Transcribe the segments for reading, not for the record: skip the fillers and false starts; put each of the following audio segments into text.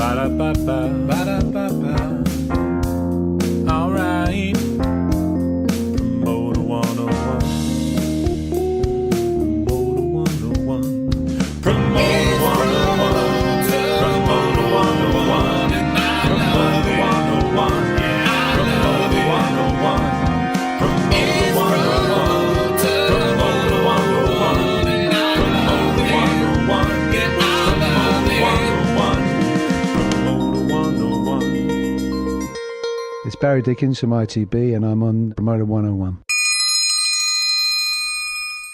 Ba-da-ba-ba, ba-da-ba-ba. All right. Promoter 101. Promoter 101. Promoter 101. Promoter 101. Promoter 101. Promoter 101. Promoter 101. Promoter 101. Promoter 101. Get out of the Promoter 101. It's Barry Dickens from ITB, and I'm on Promoter 101.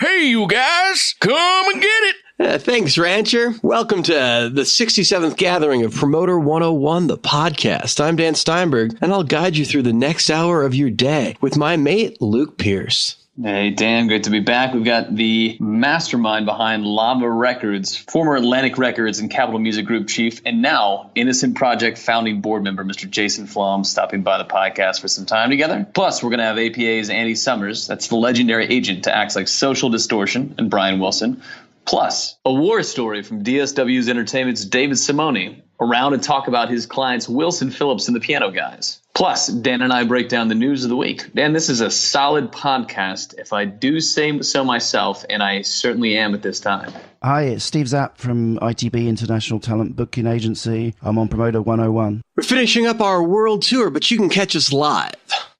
Hey, you guys, come and get it. Thanks, Rancher. Welcome to the 67th gathering of Promoter 101 The Podcast. I'm Dan Steinberg, and I'll guide you through the next hour of your day with my mate, Luke Pierce. Hey, Dan, great to be back. We've got the mastermind behind Lava Records, former Atlantic Records and Capitol Music Group chief, and now Innocent Project founding board member, Mr. Jason Flom, stopping by the podcast for some time together. Plus, we're going to have APA's Andy Summers, that's the legendary agent to acts like Social Distortion, and Brian Wilson. Plus, a war story from DSW's Entertainment's David Simone, around to talk about his clients Wilson Phillips and the Piano Guys. Plus, Dan and I break down the news of the week. Dan, this is a solid podcast, if I do say so myself, and I certainly am at this time. Hi, it's Steve Zapp from ITB International Talent Booking Agency. I'm on Promoter 101. We're finishing up our world tour, but you can catch us live.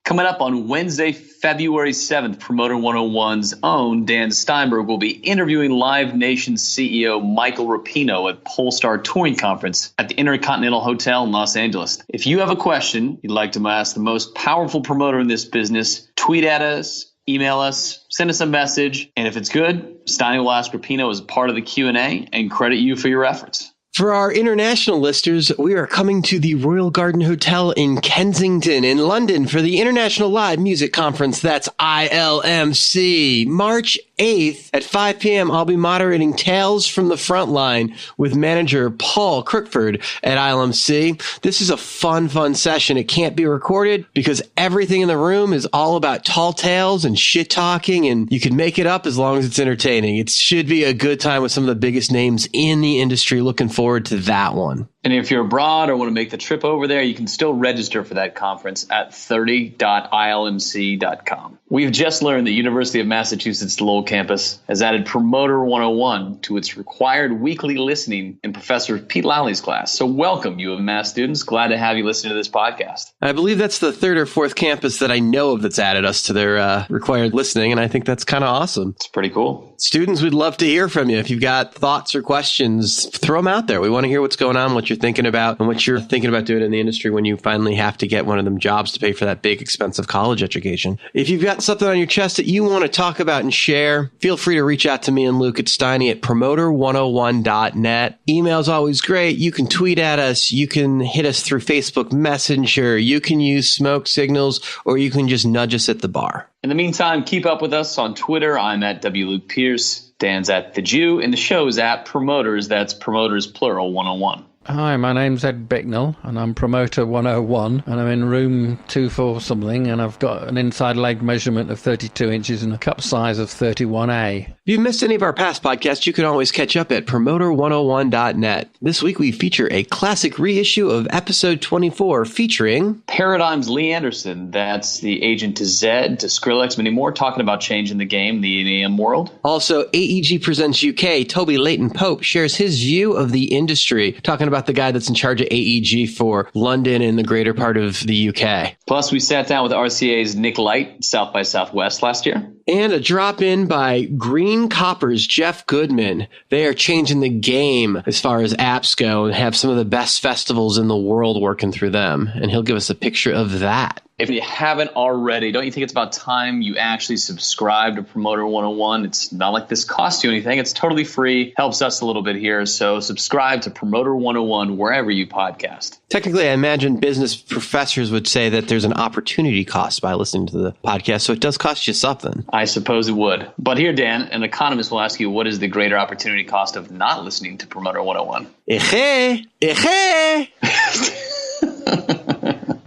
Coming up on Wednesday, February 7th, Promoter 101's own Dan Steinberg will be interviewing Live Nation CEO Michael Rapino at Polestar Touring Conference at the Intercontinental Hotel in Los Angeles. If you have a question you'd like to ask the most powerful promoter in this business, tweet at us, email us, send us a message, and if it's good, Stein will ask Rapino as part of the Q&A and credit you for your efforts. For our international listeners, we are coming to the Royal Garden Hotel in Kensington in London for the International Live Music Conference. That's ILMC. March 8th at 5 p.m., I'll be moderating Tales from the Frontline with manager Paul Crookford at ILMC. This is a fun session. It can't be recorded because everything in the room is all about tall tales and shit talking, and you can make it up as long as it's entertaining. It should be a good time with some of the biggest names in the industry. Looking forward to that one. And if you're abroad or want to make the trip over there, you can still register for that conference at 30.ilmc.com. We've just learned the University of Massachusetts Lowell campus has added Promoter 101 to its required weekly listening in Professor Pete Lowley's class. So welcome, U of Mass students. Glad to have you listening to this podcast. I believe that's the third or fourth campus that I know of that's added us to their required listening, and I think that's kind of awesome. It's pretty cool. Students, we'd love to hear from you. If you've got thoughts or questions, throw them out there. We want to hear what's going on, what you're thinking about, and what you're thinking about doing in the industry when you finally have to get one of them jobs to pay for that big, expensive college education. If you've got something on your chest that you want to talk about and share, feel free to reach out to me and Luke at Steiny at promoter101.net. Email's always great. You can tweet at us. You can hit us through Facebook Messenger. You can use smoke signals, or you can just nudge us at the bar. In the meantime, keep up with us on Twitter. I'm at WLuke Pierce. Dan's at The Jew, and the show's at Promoters. That's Promoters, plural, 101. Hi, my name's Ed Bicknell, and I'm Promoter 101, and I'm in room 24 something, and I've got an inside leg measurement of 32 inches and a cup size of 31A. If you've missed any of our past podcasts, you can always catch up at promoter101.net. This week we feature a classic reissue of episode 24 featuring Paradigm's Lee Anderson. That's the agent to Zed, to Skrillex, many more, talking about changing the game, the EM world. Also, AEG Presents UK. Toby Leighton Pope shares his view of the industry, talking about the guy that's in charge of AEG for London and the greater part of the UK. Plus, we sat down with RCA's Nick Light, South by Southwest last year. And a drop in by Green Copper's Jeff Goodman. They are changing the game as far as apps go and have some of the best festivals in the world working through them. And he'll give us a picture of that. If you haven't already, don't you think it's about time you actually subscribe to Promoter 101? It's not like this costs you anything. It's totally free. Helps us a little bit here. So subscribe to Promoter 101 wherever you podcast. Technically, I imagine business professors would say that there's an opportunity cost by listening to the podcast. So it does cost you something. I suppose it would. But here, Dan, an economist will ask you, what is the greater opportunity cost of not listening to Promoter 101?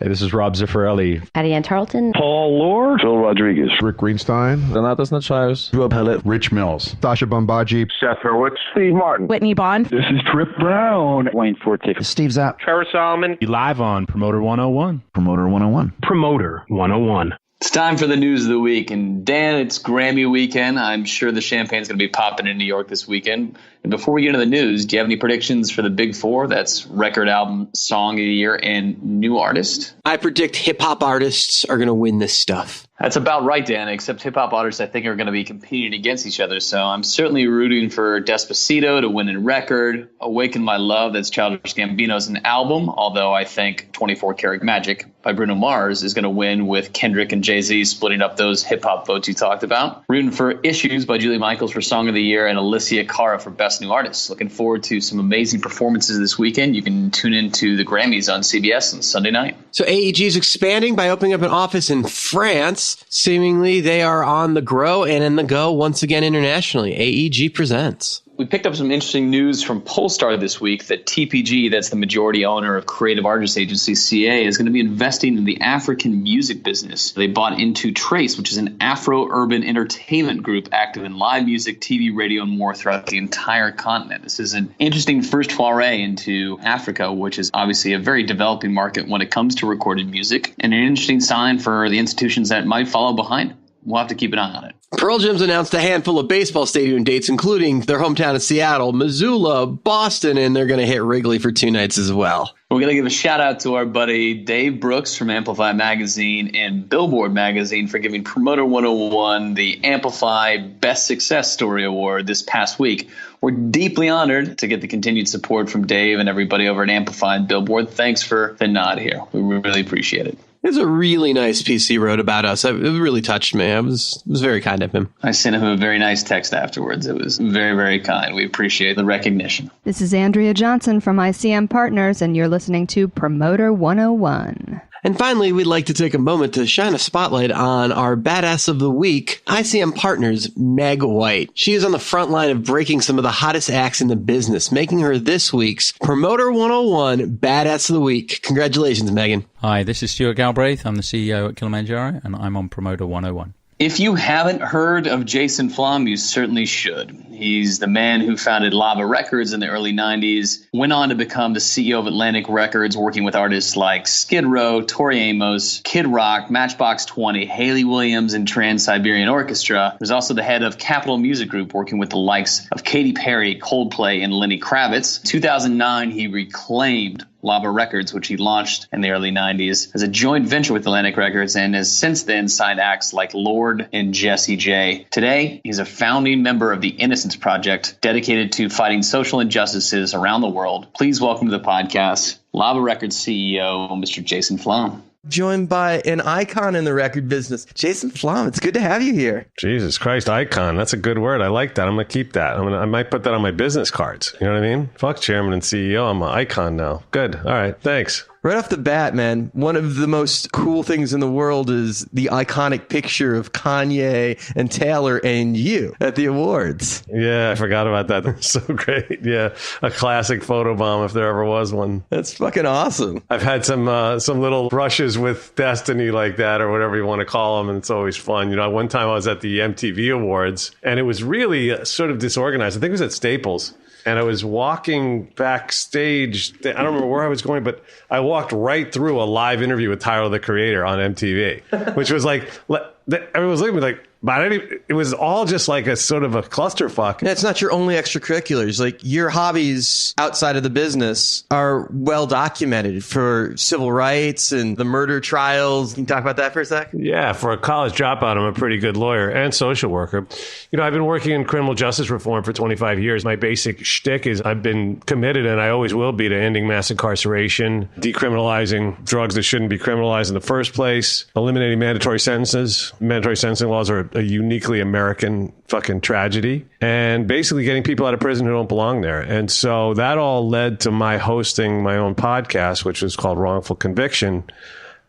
Hey, this is Rob Zaffarelli. Addie Ann Tarleton. Paul Lord. Phil Rodriguez. Rick Greenstein. Donatas Nachayos. Rob Pellet. Rich Mills. Sasha Bombaji. Seth Hurwitz. Steve Martin. Whitney Bond. This is Trip Brown. Wayne Forte. Steve Zapp. Trevor Solomon. Live on Promoter 101. Promoter 101. Promoter 101. It's time for the news of the week. And Dan, it's Grammy weekend. I'm sure the champagne's going to be popping in New York this weekend. And before we get into the news, do you have any predictions for the big four? That's record, album, song of the year, and new artist. I predict hip-hop artists are going to win this stuff. That's about right, Dan, except hip-hop artists I think are going to be competing against each other. So I'm certainly rooting for Despacito to win in record, Awaken My Love, that's Childish Gambino's an album, although I think 24 Karat Magic by Bruno Mars is going to win with Kendrick and Jay-Z splitting up those hip-hop votes you talked about. Rooting for Issues by Julie Michaels for Song of the Year and Alicia Cara for Best New Artist. Looking forward to some amazing performances this weekend. You can tune into the Grammys on CBS on Sunday night. So AEG is expanding by opening up an office in France. Seemingly, they are on the grow and in the go once again internationally. AEG presents. We picked up some interesting news from Polestar this week that TPG, that's the majority owner of creative artist agency CA, is going to be investing in the African music business. They bought into Trace, which is an Afro-urban entertainment group active in live music, TV, radio, and more throughout the entire continent. This is an interesting first foray into Africa, which is obviously a very developing market when it comes to recorded music, and an interesting sign for the institutions that might follow behind. We'll have to keep an eye on it. Pearl Jam's announced a handful of baseball stadium dates, including their hometown of Seattle, Missoula, Boston, and they're going to hit Wrigley for 2 nights as well. We're going to give a shout out to our buddy Dave Brooks from Amplify Magazine and Billboard Magazine for giving Promoter 101 the Amplify Best Success Story Award this past week. We're deeply honored to get the continued support from Dave and everybody over at Amplify and Billboard. Thanks for the nod here. We really appreciate it. It was a really nice piece he wrote about us. It really touched me. It was very kind of him. I sent him a very nice text afterwards. It was very, very kind. We appreciate the recognition. This is Andrea Johnson from ICM Partners, and you're listening to Promoter 101. And finally, we'd like to take a moment to shine a spotlight on our badass of the week, ICM Partners, Meg White. She is on the front line of breaking some of the hottest acts in the business, making her this week's Promoter 101 Badass of the Week. Congratulations, Megan. Hi, this is Stuart Galbraith. I'm the CEO at Kilimanjaro, and I'm on Promoter 101. If you haven't heard of Jason Flom, you certainly should. He's the man who founded Lava Records in the early 90s, went on to become the CEO of Atlantic Records, working with artists like Skid Row, Tori Amos, Kid Rock, Matchbox 20, Haley Williams, and Trans-Siberian Orchestra. He was also the head of Capitol Music Group, working with the likes of Katy Perry, Coldplay, and Lenny Kravitz. 2009, he reclaimed Lava Records, which he launched in the early 90s as a joint venture with Atlantic Records and has since then signed acts like Lorde and Jessie J. Today, he's a founding member of the Innocence Project, dedicated to fighting social injustices around the world. Please welcome to the podcast, Lava Records CEO, Mr. Jason Flom. Joined by an icon in the record business, Jason Flom. It's good to have you here. Jesus Christ, icon. That's a good word. I like that. I'm going to keep that. I might put that on my business cards. You know what I mean? Fuck chairman and CEO. I'm an icon now. Good. All right. Thanks. Right off the bat, man, one of the most cool things in the world is the iconic picture of Kanye and Taylor and you at the awards. Yeah, I forgot about that. That's so great. Yeah, a classic photobomb if there ever was one. That's fucking awesome. I've had some little brushes with destiny like that, or whatever you want to call them, and it's always fun. You know, one time I was at the MTV Awards, and it was really sort of disorganized. I think it was at Staples. And I was walking backstage. I don't remember where I was going, but I walked right through a live interview with Tyler, the Creator, on MTV, which was like, everyone was looking at me like, but it was all just like a sort of a clusterfuck. Yeah, it's not your only extracurriculars. Like, your hobbies outside of the business are well documented for civil rights and the murder trials. Can you talk about that for a sec? Yeah, for a college dropout, I'm a pretty good lawyer and social worker. You know, I've been working in criminal justice reform for 25 years. My basic shtick is I've been committed, and I always will be, to ending mass incarceration, decriminalizing drugs that shouldn't be criminalized in the first place, eliminating mandatory sentences. Mandatory sentencing laws are a uniquely American fucking tragedy, and basically getting people out of prison who don't belong there. And so that all led to my hosting my own podcast, which is called Wrongful Conviction.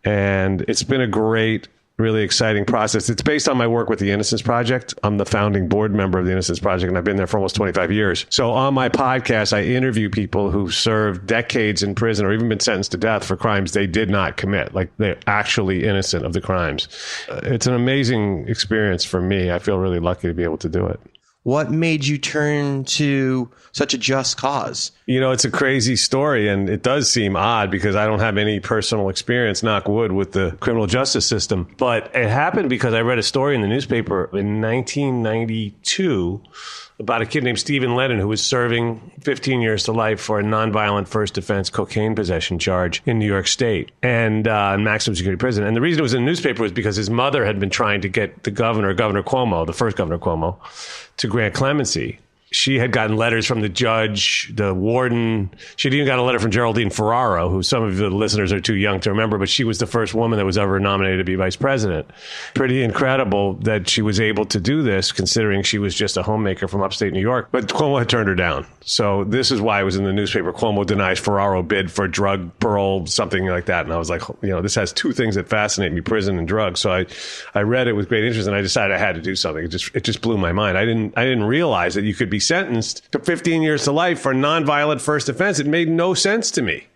And it's been a great really exciting process. It's based on my work with the Innocence Project. I'm the founding board member of the Innocence Project, and I've been there for almost 25 years. So on my podcast, I interview people who served decades in prison or even been sentenced to death for crimes they did not commit, like they're actually innocent of the crimes. It's an amazing experience for me. I feel really lucky to be able to do it. What made you turn to such a just cause? You know, it's a crazy story, and it does seem odd because I don't have any personal experience, knock wood, with the criminal justice system. But it happened because I read a story in the newspaper in 1992 about a kid named Stephen Lennon who was serving 15 years to life for a nonviolent first offense cocaine possession charge in New York State and in maximum security prison. And the reason it was in the newspaper was because his mother had been trying to get the Governor Cuomo, the first Governor Cuomo, to grant clemency. She had gotten letters from the judge, the warden. She'd even got a letter from Geraldine Ferraro, who some of the listeners are too young to remember, but she was the first woman that was ever nominated to be vice president. Pretty incredible that she was able to do this, considering she was just a homemaker from upstate New York. But Cuomo had turned her down. So this is why it was in the newspaper. Cuomo denies Ferraro bid for drug parole, something like that. And I was like, you know, this has two things that fascinate me, prison and drugs. So I read it with great interest, and I decided I had to do something. It just blew my mind. I didn't realize that you could be sentenced to 15 years to life for a nonviolent first offense. It made no sense to me.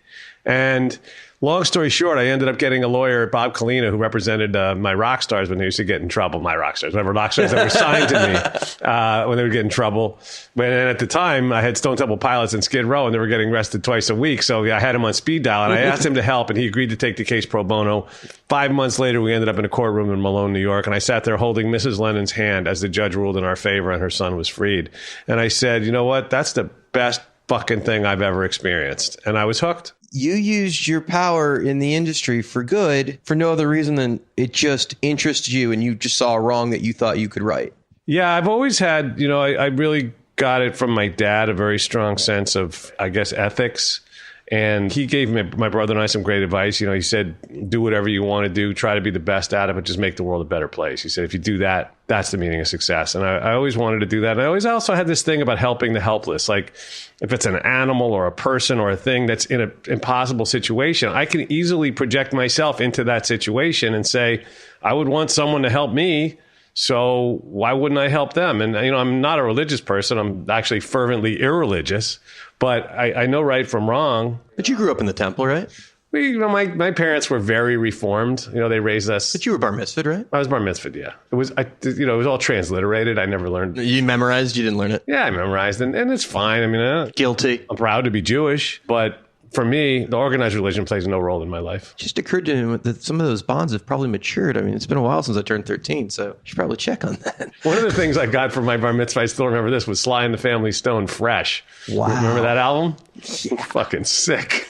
And long story short, I ended up getting a lawyer, Bob Kalina, who represented my rock stars when they used to get in trouble. My rock stars, whatever rock stars that were signed to me when they would get in trouble. But at the time, I had Stone Temple Pilots and Skid Row, and they were getting arrested twice a week. So I had him on speed dial, and I asked him to help, and he agreed to take the case pro bono. 5 months later, we ended up in a courtroom in Malone, New York, and I sat there holding Mrs. Lennon's hand as the judge ruled in our favor and her son was freed. And I said, you know what? That's the best fucking thing I've ever experienced. And I was hooked. You used your power in the industry for good, for no other reason than it just interested you and you just saw a wrong that you thought you could right. Yeah, I've always had, you know, I really got it from my dad, a very strong sense of, I guess, ethics. And he gave my brother and I some great advice. You know, he said, do whatever you want to do. Try to be the best at it, but just make the world a better place. He said, if you do that, that's the meaning of success. And I always wanted to do that. And I always also had this thing about helping the helpless. Like if it's an animal or a person or a thing that's in an impossible situation, I can easily project myself into that situation and say, I would want someone to help me. So why wouldn't I help them? And, you know, I'm not a religious person. I'm actually fervently irreligious. But I know right from wrong. But you grew up in the temple, right? You know, my parents were very reformed. You know, they raised us. But you were bar mitzvahed, right? I was bar mitzvahed, yeah. It was, it was all transliterated. I never learned. You memorized? You didn't learn it? Yeah, I memorized, and it's fine. I mean, guilty. I'm proud to be Jewish, but for me, the organized religion plays no role in my life. It just occurred to him that some of those bonds have probably matured. I mean, it's been a while since I turned 13, so you should probably check on that. One of the things I got from my bar mitzvah, I still remember this, was Sly and the Family Stone Fresh. Wow. Remember that album? Yeah. Fucking sick.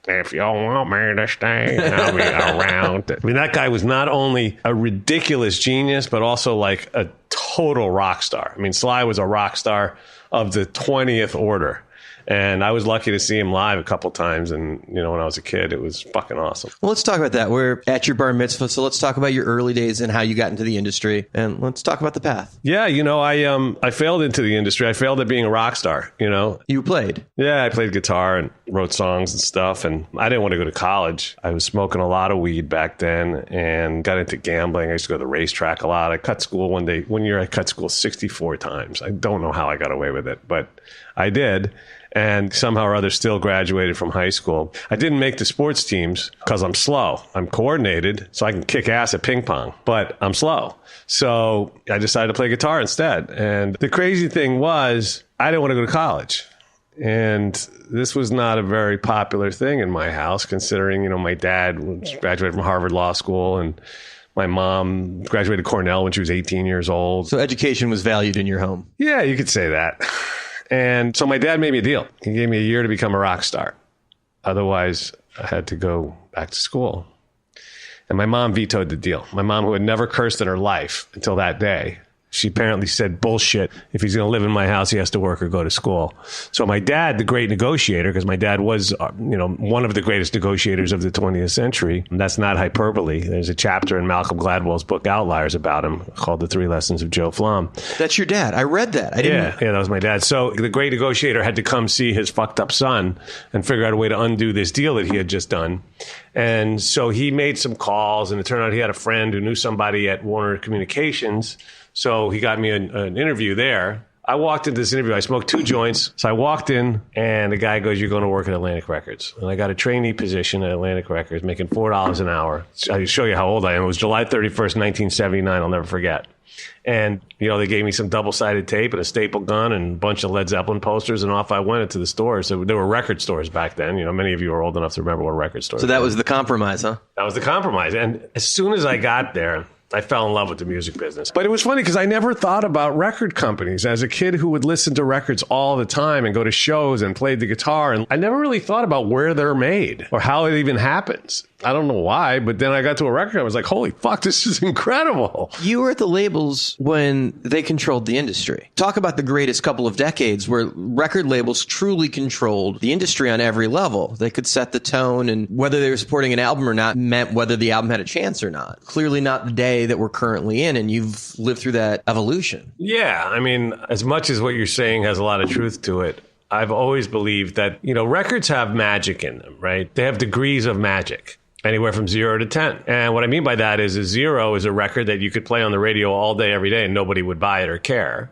If you want me to stay, I'll be around. I mean, that guy was not only a ridiculous genius, but also like a total rock star. I mean, Sly was a rock star of the 20th order. And I was lucky to see him live a couple times. And, you know, when I was a kid, it was fucking awesome. Well, let's talk about that. We're at your bar mitzvah. So let's talk about your early days and how you got into the industry. And let's talk about the path. Yeah. You know, I failed into the industry. I failed at being a rock star, you know. You played? Yeah, I played guitar and wrote songs and stuff. And I didn't want to go to college. I was smoking a lot of weed back then and got into gambling. I used to go to the racetrack a lot. I cut school one year I cut school 64 times. I don't know how I got away with it, but I did. And somehow or other still graduated from high school. I didn't make the sports teams because I'm slow. I'm coordinated, so I can kick ass at ping pong, but I'm slow. So I decided to play guitar instead. And the crazy thing was, I didn't want to go to college. And this was not a very popular thing in my house, considering, you know, my dad graduated from Harvard Law School and my mom graduated Cornell when she was 18 years old. So education was valued in your home. Yeah, you could say that. And so my dad made me a deal. He gave me a year to become a rock star. Otherwise, I had to go back to school. And my mom vetoed the deal. My mom, who had never cursed in her life until that day, She apparently said, bullshit. If he's going to live in my house, he has to work or go to school. So my dad, the great negotiator, because my dad was, one of the greatest negotiators of the 20th century. And that's not hyperbole. There's a chapter in Malcolm Gladwell's book Outliers about him called The 3 Lessons of Joe Flom. That's your dad. I read that. I didn't. Yeah, that was my dad. So the great negotiator had to come see his fucked up son and figure out a way to undo this deal that he had just done. And so he made some calls, and it turned out he had a friend who knew somebody at Warner Communications. So he got me an interview there. I walked into this interview. I smoked 2 joints. So I walked in, and the guy goes, "You're going to work at Atlantic Records." And I got a trainee position at Atlantic Records, making $4 an hour. I'll show you how old I am. It was July 31st, 1979. I'll never forget. And, they gave me some double-sided tape and a staple gun and a bunch of Led Zeppelin posters, and off I went into the stores. So there were record stores back then. Many of you are old enough to remember what record stores were. So that was the compromise, huh? That was the compromise. And as soon as I got there, I fell in love with the music business. But it was funny because I never thought about record companies. As a kid who would listen to records all the time and go to shows and played the guitar, and I never really thought about where they're made or how it even happens. I don't know why, but then I got to a record, I was like, holy fuck, this is incredible. You were at the labels when they controlled the industry. Talk about the greatest couple of decades where record labels truly controlled the industry on every level. They could set the tone, and whether they were supporting an album or not meant whether the album had a chance or not. Clearly not the day that we're currently in, and you've lived through that evolution. Yeah, I mean, as much as what you're saying has a lot of truth to it, I've always believed that, records have magic in them, right? They have degrees of magic. Anywhere from 0 to 10. And what I mean by that is a 0 is a record that you could play on the radio all day, every day, and nobody would buy it or care.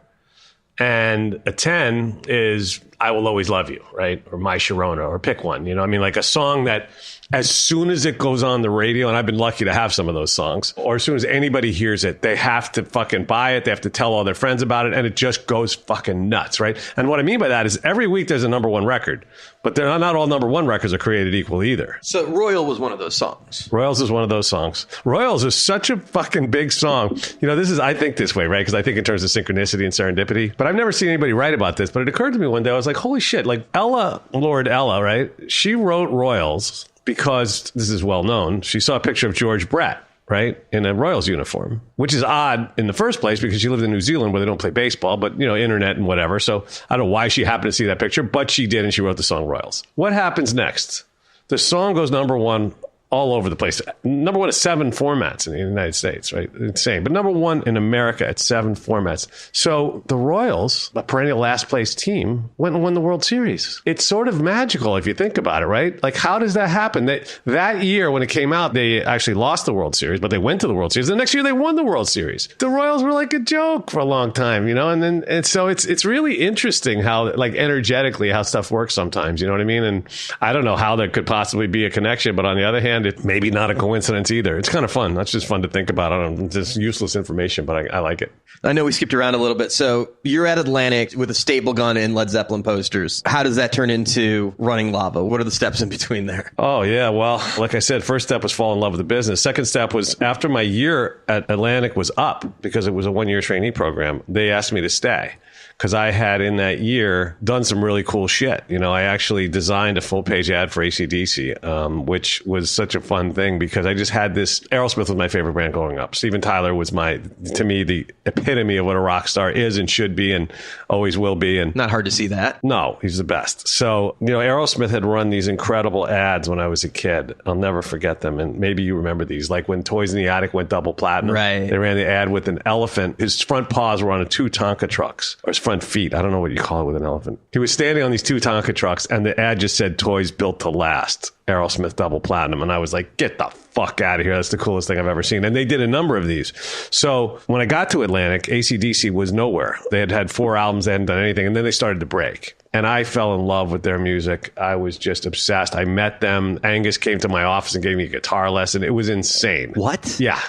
And a 10 is I Will Always Love You, right? Or My Sharona, or pick one. Like a song that as soon as it goes on the radio, and I've been lucky to have some of those songs, or as soon as anybody hears it, they have to fucking buy it. They have to tell all their friends about it, and it just goes fucking nuts, right? And what I mean by that is every week there's a number 1 record, but they're not all number 1 records are created equal either. So Royal was one of those songs. Royals is one of those songs. Royals is such a fucking big song. I think this way, right? Because I think in terms of synchronicity and serendipity, but I've never seen anybody write about this, but it occurred to me one day, I was like, holy shit, like Lord Ella, right? She wrote Royals because, this is well known, she saw a picture of George Brett, right, in a Royals uniform, which is odd in the first place because she lived in New Zealand where they don't play baseball, but, internet and whatever. So I don't know why she happened to see that picture, but she did, and she wrote the song Royals. What happens next? The song goes number 1 all over the place. Number 1 is 7 formats in the United States, right? Insane. But number 1 in America at 7 formats. So the Royals, a perennial last place team, went and won the World Series. It's sort of magical if you think about it, right? Like, how does that happen? That year when it came out, they actually lost the World Series, but they went to the World Series. The next year they won the World Series. The Royals were like a joke for a long time, and so it's really interesting how, like, energetically how stuff works sometimes, you know what I mean? And I don't know how there could possibly be a connection, but on the other hand, it's maybe not a coincidence either. It's kind of fun. That's just fun to think about. I don't know. It's just useless information, but I like it. I know we skipped around a little bit. So you're at Atlantic with a staple gun and Led Zeppelin posters. How does that turn into running Lava? What are the steps in between there? Oh, yeah. Well, like I said, first step was fall in love with the business. Second step was after my year at Atlantic was up, because it was a 1-year trainee program, they asked me to stay. Because I had in that year done some really cool shit. I actually designed a full-page ad for AC/DC, which was such a fun thing because I just had this. Aerosmith was my favorite band growing up. Steven Tyler was to me, the epitome of what a rock star is and should be and always will be. And not hard to see that. No, he's the best. So, Aerosmith had run these incredible ads when I was a kid. I'll never forget them. And maybe you remember these, like when Toys in the Attic went double platinum. Right. They ran the ad with an elephant. His front paws were on 2 Tonka trucks, or his front feet. I don't know what you call it with an elephant. He was standing on these 2 Tonka trucks, and the ad just said, "Toys built to last. Aerosmith double platinum." And I was like, get the fuck out of here. That's the coolest thing I've ever seen. And they did a number of these. So when I got to Atlantic, AC/DC was nowhere. They had 4 albums. They hadn't done anything. And then they started to break. And I fell in love with their music. I was just obsessed. I met them. Angus came to my office and gave me a guitar lesson. It was insane. What? Yeah.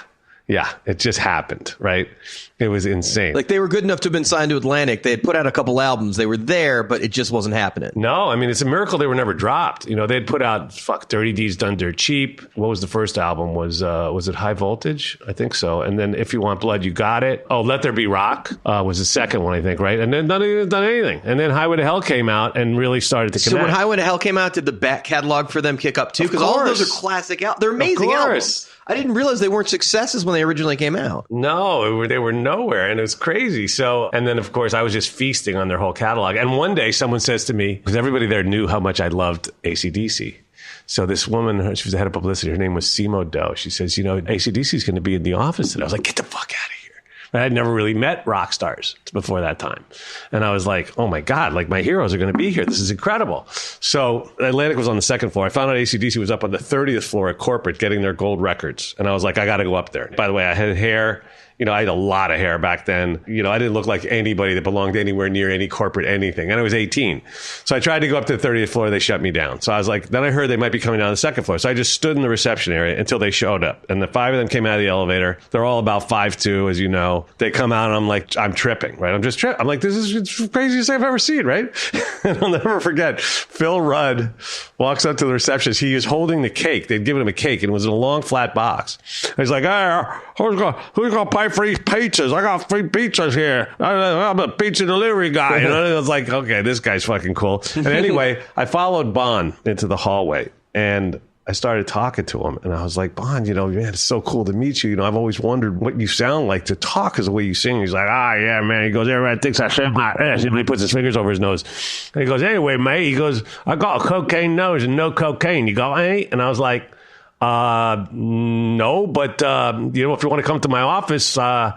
Yeah, it just happened, right? It was insane. Like, they were good enough to have been signed to Atlantic. They had put out a couple albums. They were there, but it just wasn't happening. No, I mean, it's a miracle they were never dropped. They'd put out, Dirty D's Done Dirt Cheap. What was the first album? Was it High Voltage? I think so. And then If You Want Blood, You Got It. Oh, Let There Be Rock was the second one, I think, right? And then none of them done anything. And then Highway to Hell came out and really started to connect. So when Highway to Hell came out, did the back catalog for them kick up too? Because all of those are classic albums. They're amazing albums. I didn't realize they weren't successes when when they originally came out. No, they were nowhere, and it was crazy. So, and then of course I was just feasting on their whole catalog. And one day someone says to me, because everybody there knew how much I loved AC/DC. So this woman, she was the head of publicity. Her name was Simone. She says, AC/DC is going to be in the office today. I was like, get the fuck out of here. I had never really met rock stars before that time. And I was like, oh my God, like my heroes are going to be here. This is incredible. So Atlantic was on the second floor. I found out AC/DC was up on the 30th floor at corporate getting their gold records. And I was like, I got to go up there. By the way, I had hair. I had a lot of hair back then. I didn't look like anybody that belonged anywhere near any corporate anything. And I was 18. So I tried to go up to the 30th floor. They shut me down. So I was like, then I heard they might be coming down the second floor. So I just stood in the reception area until they showed up. And the 5 of them came out of the elevator. They're all about 5'2", as you know. They come out and I'm like, I'm tripping, right? I'm just tripping. I'm like, this is the craziest I've ever seen, right? And I'll never forget, Phil Rudd walks up to the receptionist. He was holding the cake. They'd given him a cake and it was in a long flat box. And he's like, hey, who's gonna pay for these pizzas? I got free pizzas here. I'm a pizza delivery guy. And I was like, okay, this guy's fucking cool. And anyway, I followed Bon into the hallway and I started talking to him and I was like, Bon, man, it's so cool to meet you. I've always wondered what you sound like to talk because the way you sing. He's like, yeah, man. He goes, everybody thinks I sing my ass. And he puts his fingers over his nose. And he goes, anyway, mate, he goes, I got a cocaine nose and no cocaine. You got any? And I was like, no, but, if you want to come to my office, I'd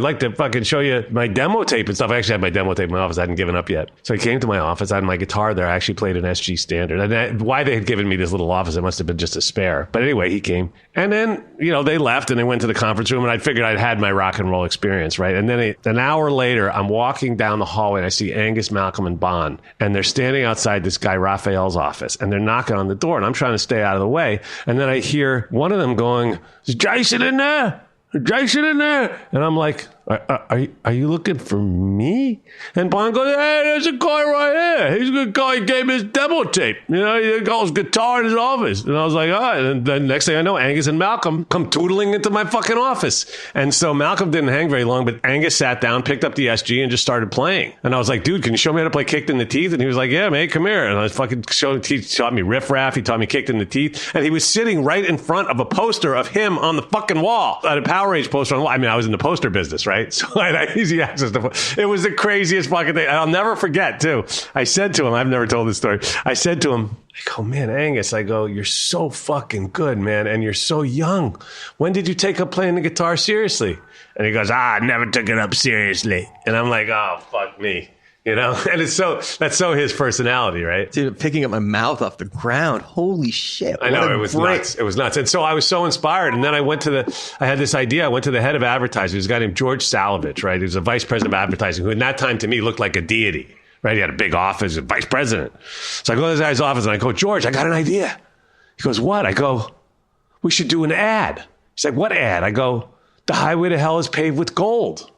like to fucking show you my demo tape and stuff. I actually had my demo tape in my office. I hadn't given up yet. So he came to my office. I had my guitar there. I actually played an SG Standard. And why they had given me this little office, it must have been just a spare. But anyway, he came. And then, they left and they went to the conference room and I figured I'd had my rock and roll experience, right? And then an hour later, I'm walking down the hallway and I see Angus, Malcolm, and Bon. And they're standing outside this guy Raphael's office and they're knocking on the door and I'm trying to stay out of the way. And then I hear one of them going, is Jason in there? Jason in there? And I'm like, are you looking for me? And Bon goes, hey, there's a guy right here. He's a good guy. He gave me his demo tape. He got his guitar in his office. And I was like, all right. And then next thing I know, Angus and Malcolm come tootling into my fucking office. And so Malcolm didn't hang very long, but Angus sat down, picked up the SG and just started playing. And I was like, dude, can you show me how to play Kicked in the Teeth? And he was like, yeah, mate, come here. And I was fucking he taught me Riff Raff. He taught me Kicked in the Teeth. And he was sitting right in front of a poster of him on the fucking wall. I had a Power Age poster on the wall. I mean, I was in the poster business, right? So I had easy access to it. Was the craziest fucking thing. I'll never forget, too. I said to him, I've never told this story. I said to him, I go, man, Angus, I go, you're so fucking good, man, and you're so young. When did you take up playing the guitar seriously? And he goes, I never took it up seriously. And I'm like, oh, fuck me. And that's so his personality, right? Dude, picking up my mouth off the ground. Holy shit. I know, it was nuts. It was nuts. And so I was so inspired. And then I had this idea. I went to the head of advertising. There's a guy named George Salovich, right? He was a vice president of advertising, who in that time to me looked like a deity, right? He had a big office, a vice president. So I go to this guy's office and I go, George, I got an idea. He goes, what? I go, we should do an ad. He's like, what ad? I go, the highway to hell is paved with gold.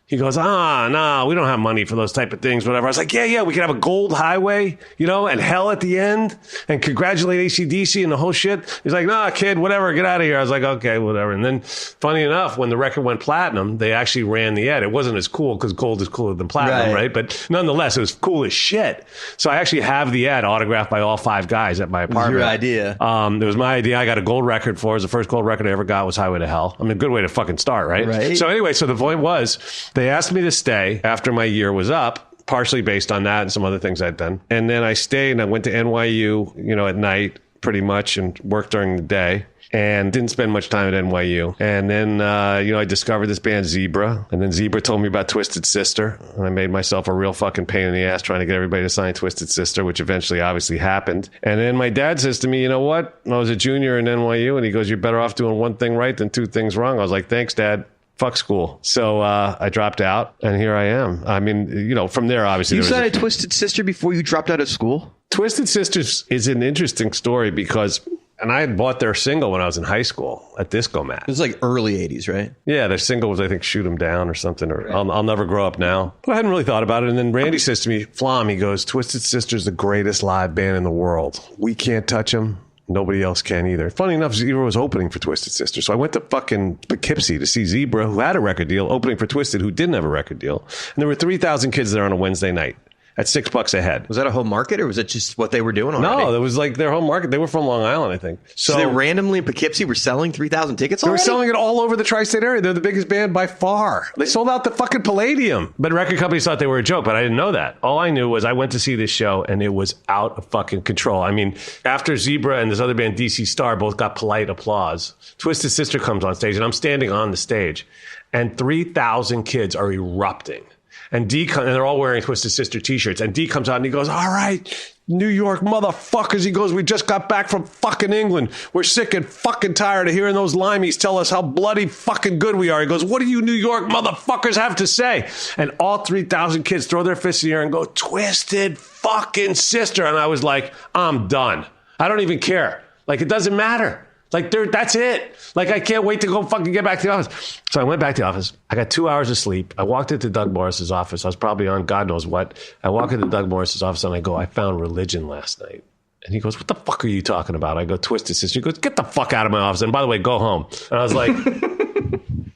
He goes, no, we don't have money for those type of things, whatever. I was like, yeah, we could have a gold highway, and hell at the end and congratulate AC/DC and the whole shit. He's like, nah, kid, whatever, get out of here. I was like, okay, whatever. And then funny enough, when the record went platinum, they actually ran the ad. It wasn't as cool because gold is cooler than platinum, right? But nonetheless, it was cool as shit. So I actually have the ad autographed by all 5 guys at my apartment. Your idea. It was my idea. I got a gold record for it. It was the first gold record I ever got was Highway to Hell. I mean, a good way to fucking start, right? So anyway, so the point was, they asked me to stay after my year was up, partially based on that and some other things I'd done. And then I stayed and I went to NYU, at night pretty much and worked during the day and didn't spend much time at NYU. And then, I discovered this band Zebra, and then Zebra told me about Twisted Sister, and I made myself a real fucking pain in the ass trying to get everybody to sign Twisted Sister, which eventually obviously happened. And then my dad says to me, you know what? I was a junior in NYU, and he goes, you're better off doing one thing right than 2 things wrong. I was like, thanks, Dad. Fuck school. So I dropped out, and here I am. I mean, from there, obviously. You signed Twisted Sister before you dropped out of school? Twisted Sisters is an interesting story because, and I had bought their single when I was in high school at Disco Mat. It was like early 80s, right? Yeah, their single was, I think, Shoot 'Em Down or something, or I'll Never Grow Up Now. But I hadn't really thought about it. And then Randy says to me, Flom, he goes, Twisted Sister's the greatest live band in the world. We can't touch them. Nobody else can either. Funny enough, Zebra was opening for Twisted Sister. So I went to fucking Poughkeepsie to see Zebra, who had a record deal, opening for Twisted, who didn't have a record deal. And there were 3,000 kids there on a Wednesday night. at $6 a head. Was that a home market or was it just what they were doing already? No, it was like their home market. They were from Long Island, I think. So they randomly in Poughkeepsie were selling 3,000 tickets already? They were selling it all over the tri-state area. They're the biggest band by far. They sold out the fucking Palladium. But record companies thought they were a joke, but I didn't know that. All I knew was I went to see this show and it was out of fucking control. I mean, after Zebra and this other band, DC Star, both got polite applause, Twisted Sister comes on stage and I'm standing on the stage and 3,000 kids are erupting. And they're all wearing Twisted Sister t-shirts. And D comes out and he goes, all right, New York motherfuckers. He goes, we just got back from fucking England. We're sick and fucking tired of hearing those limeys tell us how bloody fucking good we are. He goes, what do you New York motherfuckers have to say? And all 3,000 kids throw their fists in the air and go, Twisted fucking Sister. And I was like, I'm done. I don't even care. Like, it doesn't matter. Like, that's it. Like, I can't wait to go fucking get back to the office. So I went back to the office. I got 2 hours of sleep. I walked into Doug Morris's office. I was probably on God knows what. I walk into Doug Morris's office and I go, I found religion last night. And he goes, what the fuck are you talking about? I go, Twisted Sister. He goes, get the fuck out of my office. And by the way, go home. And I was like,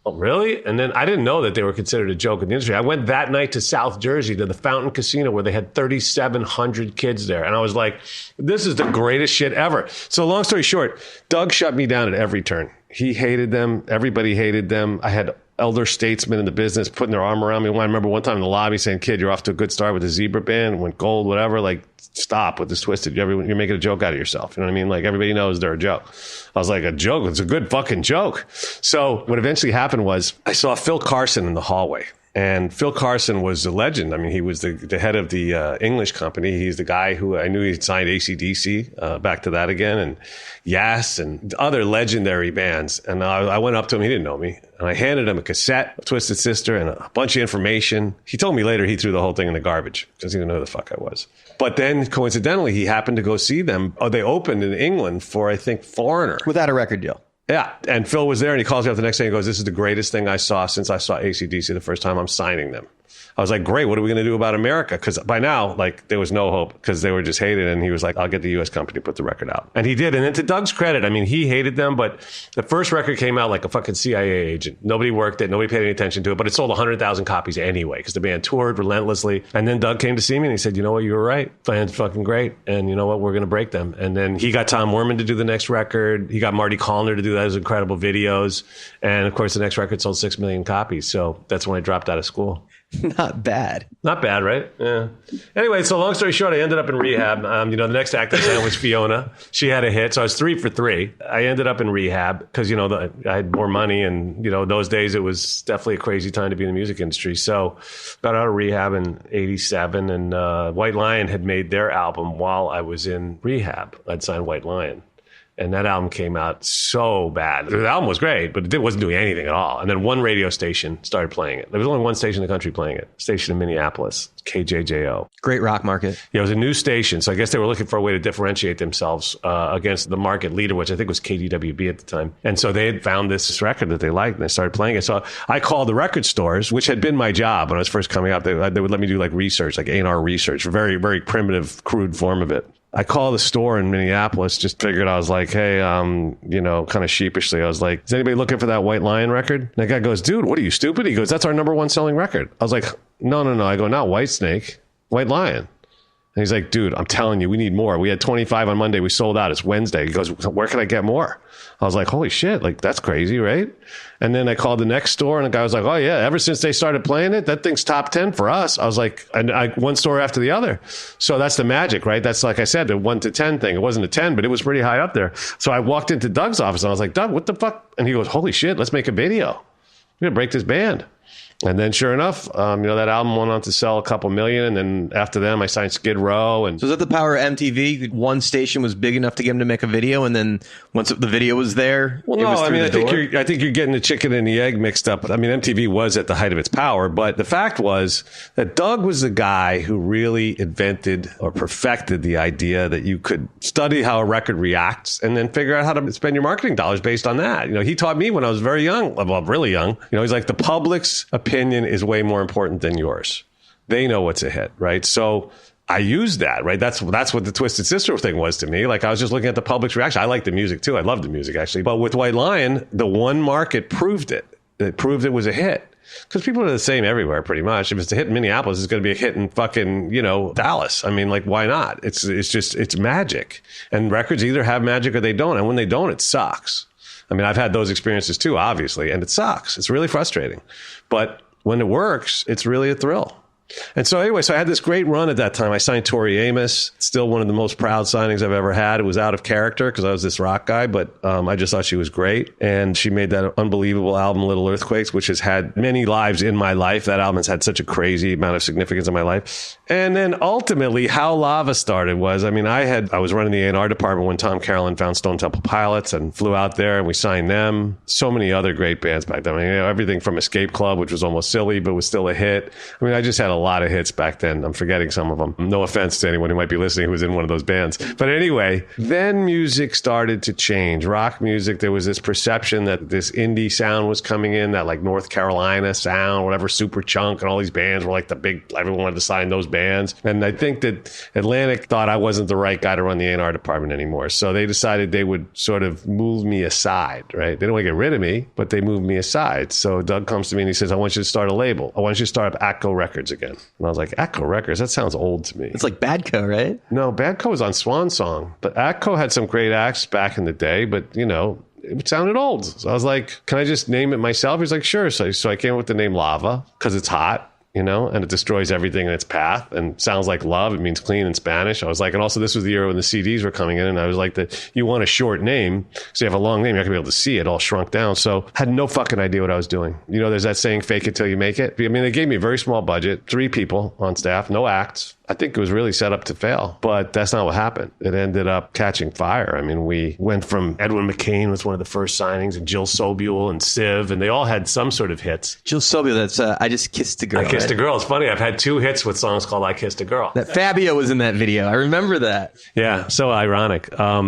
oh, really? And then I didn't know that they were considered a joke in the industry. I went that night to South Jersey to the Fountain Casino where they had 3,700 kids there. And I was like, this is the greatest shit ever. So long story short, Doug shut me down at every turn. He hated them. Everybody hated them. I had elder statesmen in the business putting their arm around me. I remember one time in the lobby saying, kid, you're off to a good start with the Zebra band, went gold, whatever. Like, stop with this Twisted. You're making a joke out of yourself. You know what I mean? Like, everybody knows they're a joke. I was like, a joke? It's a good fucking joke. So what eventually happened was I saw Phil Carson in the hallway. And Phil Carson was a legend. I mean, he was the head of the English company. He's the guy who I knew he'd signed AC/DC, back to that again, and Yes, and other legendary bands. And I went up to him. He didn't know me. And I handed him a cassette of Twisted Sister and a bunch of information. He told me later he threw the whole thing in the garbage because he didn't know who the fuck I was. But then, coincidentally, he happened to go see them. Oh, they opened in England for, I think, Foreigner. Without a record deal. Yeah. And Phil was there and he calls me up the next day and goes, this is the greatest thing I saw since I saw AC/DC the first time. I'm signing them. I was like, great. What are we going to do about America? Because by now, like, there was no hope because they were just hated. And he was like, I'll get the U.S. company to put the record out. And he did. And then to Doug's credit, I mean, he hated them. But the first record came out like a fucking CIA agent. Nobody worked it. Nobody paid any attention to it. But it sold 100,000 copies anyway because the band toured relentlessly. And then Doug came to see me and he said, you know what? You were right. Band's fucking great. And you know what? We're going to break them. And then he got Tom Werman to do the next record. He got Marty Callner to do those incredible videos. And of course, the next record sold 6 million copies. So that's when I dropped out of school. Not bad. Not bad, right? Yeah. Anyway, so long story short, I ended up in rehab. The next act I sang was Fiona. She had a hit, so I was 3 for 3. I ended up in rehab because, I had more money and, those days it was definitely a crazy time to be in the music industry. So got out of rehab in 87 and White Lion had made their album while I was in rehab. I'd signed White Lion. And that album came out so bad. The album was great, but it wasn't doing anything at all. And then one radio station started playing it. There was only one station in the country playing it. Station in Minneapolis, KJJO. Great rock market. Yeah, it was a new station. So I guess they were looking for a way to differentiate themselves against the market leader, which I think was KDWB at the time. And so they had found this record that they liked and they started playing it. So I called the record stores, which had been my job when I was first coming out. They would let me do like research, like A&R research, very, very primitive, crude form of it. I called the store in Minneapolis, just figured I was like, hey, kind of sheepishly, I was like, is anybody looking for that White Lion record? And that guy goes, dude, what are you, stupid? He goes, that's our number 1 selling record. I was like, no. I go, not White Snake, White Lion. And he's like, dude, I'm telling you, we need more. We had 25 on Monday. We sold out. It's Wednesday. He goes, where can I get more? I was like, holy shit, like that's crazy, right? And then I called the next store and the guy was like, oh yeah, ever since they started playing it, that thing's top 10 for us. I was like, and one store after the other. So that's the magic, right? That's like I said, the 1 to 10 thing. It wasn't a 10, but it was pretty high up there. So I walked into Doug's office and I was like, Doug, what the fuck? And he goes, holy shit, let's make a video. We're gonna break this band. And then sure enough, that album went on to sell a couple million. And then after them, I signed Skid Row. And so is that the power of MTV? One station was big enough to get him to make a video. And then once the video was there, well, no, I think you're getting the chicken and the egg mixed up. I mean, MTV was at the height of its power. But the fact was that Doug was the guy who really invented or perfected the idea that you could study how a record reacts and then figure out how to spend your marketing dollars based on that. He taught me when I was very young, well, really young. He's like, the public's opinion is way more important than yours. They know what's a hit, right? So I used that, right? That's what the Twisted Sister thing was to me. Like I was just looking at the public's reaction. I like the music too. I love the music actually. But with White Lion, the one market proved it. It proved it was a hit. Because people are the same everywhere, pretty much. If it's a hit in Minneapolis, it's going to be a hit in fucking, Dallas. I mean, like, why not? It's magic. And records either have magic or they don't. And when they don't, it sucks. I mean, I've had those experiences too, obviously, and it sucks. It's really frustrating. But when it works, it's really a thrill. And so anyway, I had this great run at that time. I signed Tori Amos, still one of the most proud signings I've ever had. It was out of character because I was this rock guy, but I just thought she was great. And she made that unbelievable album, Little Earthquakes, which has had many lives in my life. That album has had such a crazy amount of significance in my life. And then ultimately, how Lava started was, I was running the A&R department when Tom Carolyn found Stone Temple Pilots and flew out there and we signed them. So many other great bands back then. I mean, everything from Escape Club, which was almost silly, but was still a hit. I mean, I just had a lot of hits back then. I'm forgetting some of them. No offense to anyone who might be listening who was in one of those bands. But anyway, then music started to change. Rock music, there was this perception that this indie sound was coming in, that like North Carolina sound, whatever, Super Chunk and all these bands were like the big, everyone wanted to sign those bands. And I think that Atlantic thought I wasn't the right guy to run the A&R department anymore. So they decided they would sort of move me aside, right? They didn't want to get rid of me, but they moved me aside. So Doug comes to me and he says, I want you to start a label. I want you to start up Atco Records again. And I was like, Atco Records? That sounds old to me. It's like Badco, right? No, Badco was on Swan Song. But Atco had some great acts back in the day, but, it sounded old. So I was like, can I just name it myself? He's like, sure. So I came up with the name Lava because it's hot. And it destroys everything in its path and sounds like love. It means clean in Spanish. I was like, and also this was the era when the CDs were coming in. And I was like, you want a short name. So you have a long name. You're not gonna be able to see it all shrunk down. So had no fucking idea what I was doing. There's that saying, fake it till you make it. I mean, they gave me a very small budget, 3 people on staff, no acts. I think it was really set up to fail, but that's not what happened. It ended up catching fire. I mean, we went from Edwin McCain was one of the first signings, and Jill Sobule and Civ, and they all had some sort of hits. Jill Sobule, that's I Just Kissed a Girl. I Kissed a Girl. It's funny. I've had 2 hits with songs called I Kissed a Girl. That Fabio was in that video. I remember that. Yeah, so ironic. I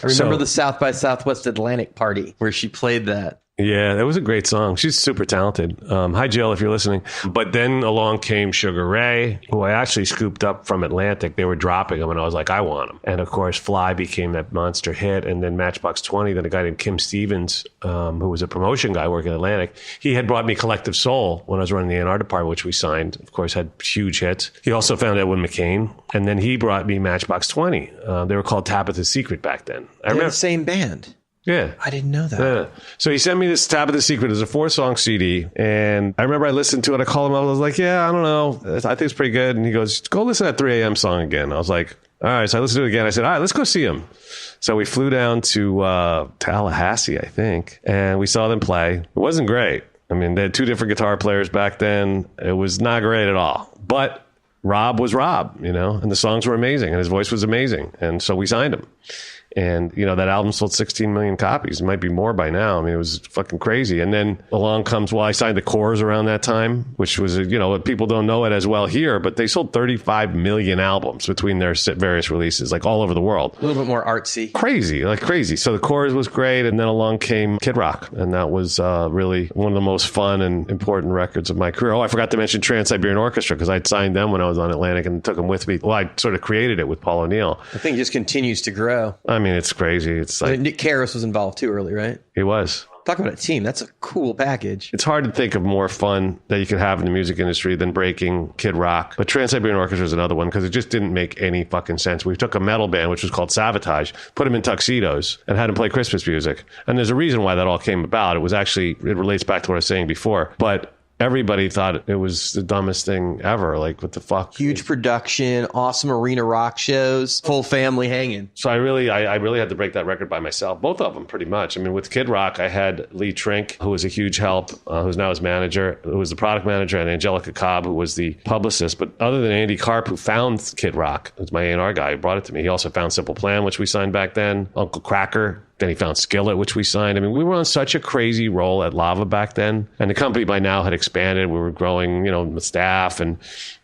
remember the South by Southwest Atlantic party where she played that. Yeah, that was a great song. She's super talented. Hi, Jill, if you're listening. But then along came Sugar Ray, who I actually scooped up from Atlantic. They were dropping them, and I was like, I want them. And, of course, Fly became that monster hit. And then Matchbox 20, then a guy named Kim Stevens, who was a promotion guy working at Atlantic, he had brought me Collective Soul when I was running the A&R department, which we signed. Of course, had huge hits. He also found Edwin McCain. And then he brought me Matchbox 20. They were called Tabitha's Secret back then. They're the same band. Yeah. I didn't know that. Yeah. So he sent me this Tabitha's Secret. It was a 4-song CD. And I remember I listened to it. I called him up. I was like, yeah, I don't know. I think it's pretty good. And he goes, go listen to that 3 a.m. song again. I was like, all right. So I listened to it again. I said, all right, let's go see him. So we flew down to Tallahassee, I think. And we saw them play. It wasn't great. I mean, they had 2 different guitar players back then. It was not great at all. But Rob was Rob, and the songs were amazing. And his voice was amazing. And so we signed him. And, that album sold 16 million copies. It might be more by now. I mean, it was fucking crazy. And then along comes, I signed the Corrs around that time, which was, people don't know it as well here, but they sold 35 million albums between their various releases, like all over the world. A little bit more artsy. Crazy, like crazy. So the Corrs was great. And then along came Kid Rock. And that was really one of the most fun and important records of my career. Oh, I forgot to mention Trans-Siberian Orchestra because I'd signed them when I was on Atlantic and took them with me. Well, I sort of created it with Paul O'Neill. The thing just continues to grow. I mean, it's crazy. It's like Nick Karras was involved too early, right? He was. Talk about a team. That's a cool package. It's hard to think of more fun that you could have in the music industry than breaking Kid Rock. But Trans-Siberian Orchestra is another one because it just didn't make any fucking sense. We took a metal band, which was called Savatage, put them in tuxedos, and had them play Christmas music. And there's a reason why that all came about. It relates back to what I was saying before. But everybody thought it was the dumbest thing ever. Like, what the fuck? Huge production, awesome arena rock shows, full family hanging. So I really had to break that record by myself. Both of them, pretty much. I mean, with Kid Rock, I had Lee Trink, who was a huge help, who's now his manager, who was the product manager, and Angelica Cobb, who was the publicist. But other than Andy Karp, who found Kid Rock, who's my A&R guy, who brought it to me, he also found Simple Plan, which we signed back then, Uncle Cracker. Then he found Skillet, which we signed. I mean, we were on such a crazy roll at Lava back then. And the company by now had expanded. We were growing, the staff. And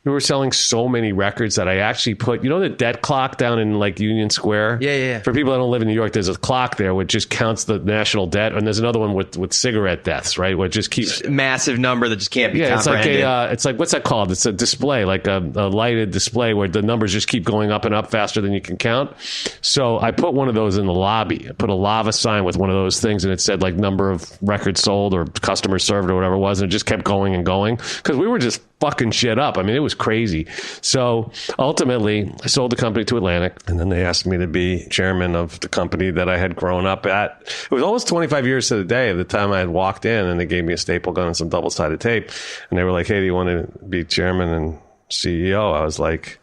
we were selling so many records that I actually put, the debt clock down in like Union Square? Yeah. For people that don't live in New York, there's a clock there which just counts the national debt. And there's another one with cigarette deaths, right? Where it just keeps... Massive number that just can't be comprehended. It's like, what's that called? It's a display, like a lighted display where the numbers just keep going up and up faster than you can count. So I put one of those in the lobby. I put a lava sign with one of those things, and it said like number of records sold or customers served or whatever it was, and it just kept going and going because we were just fucking shit up. I mean, it was crazy. So ultimately, I sold the company to Atlantic, and then they asked me to be chairman of the company that I had grown up at. It was almost 25 years to the day of the time I had walked in, and they gave me a staple gun and some double-sided tape, and they were like, "Hey, do you want to be chairman and CEO?" I was like,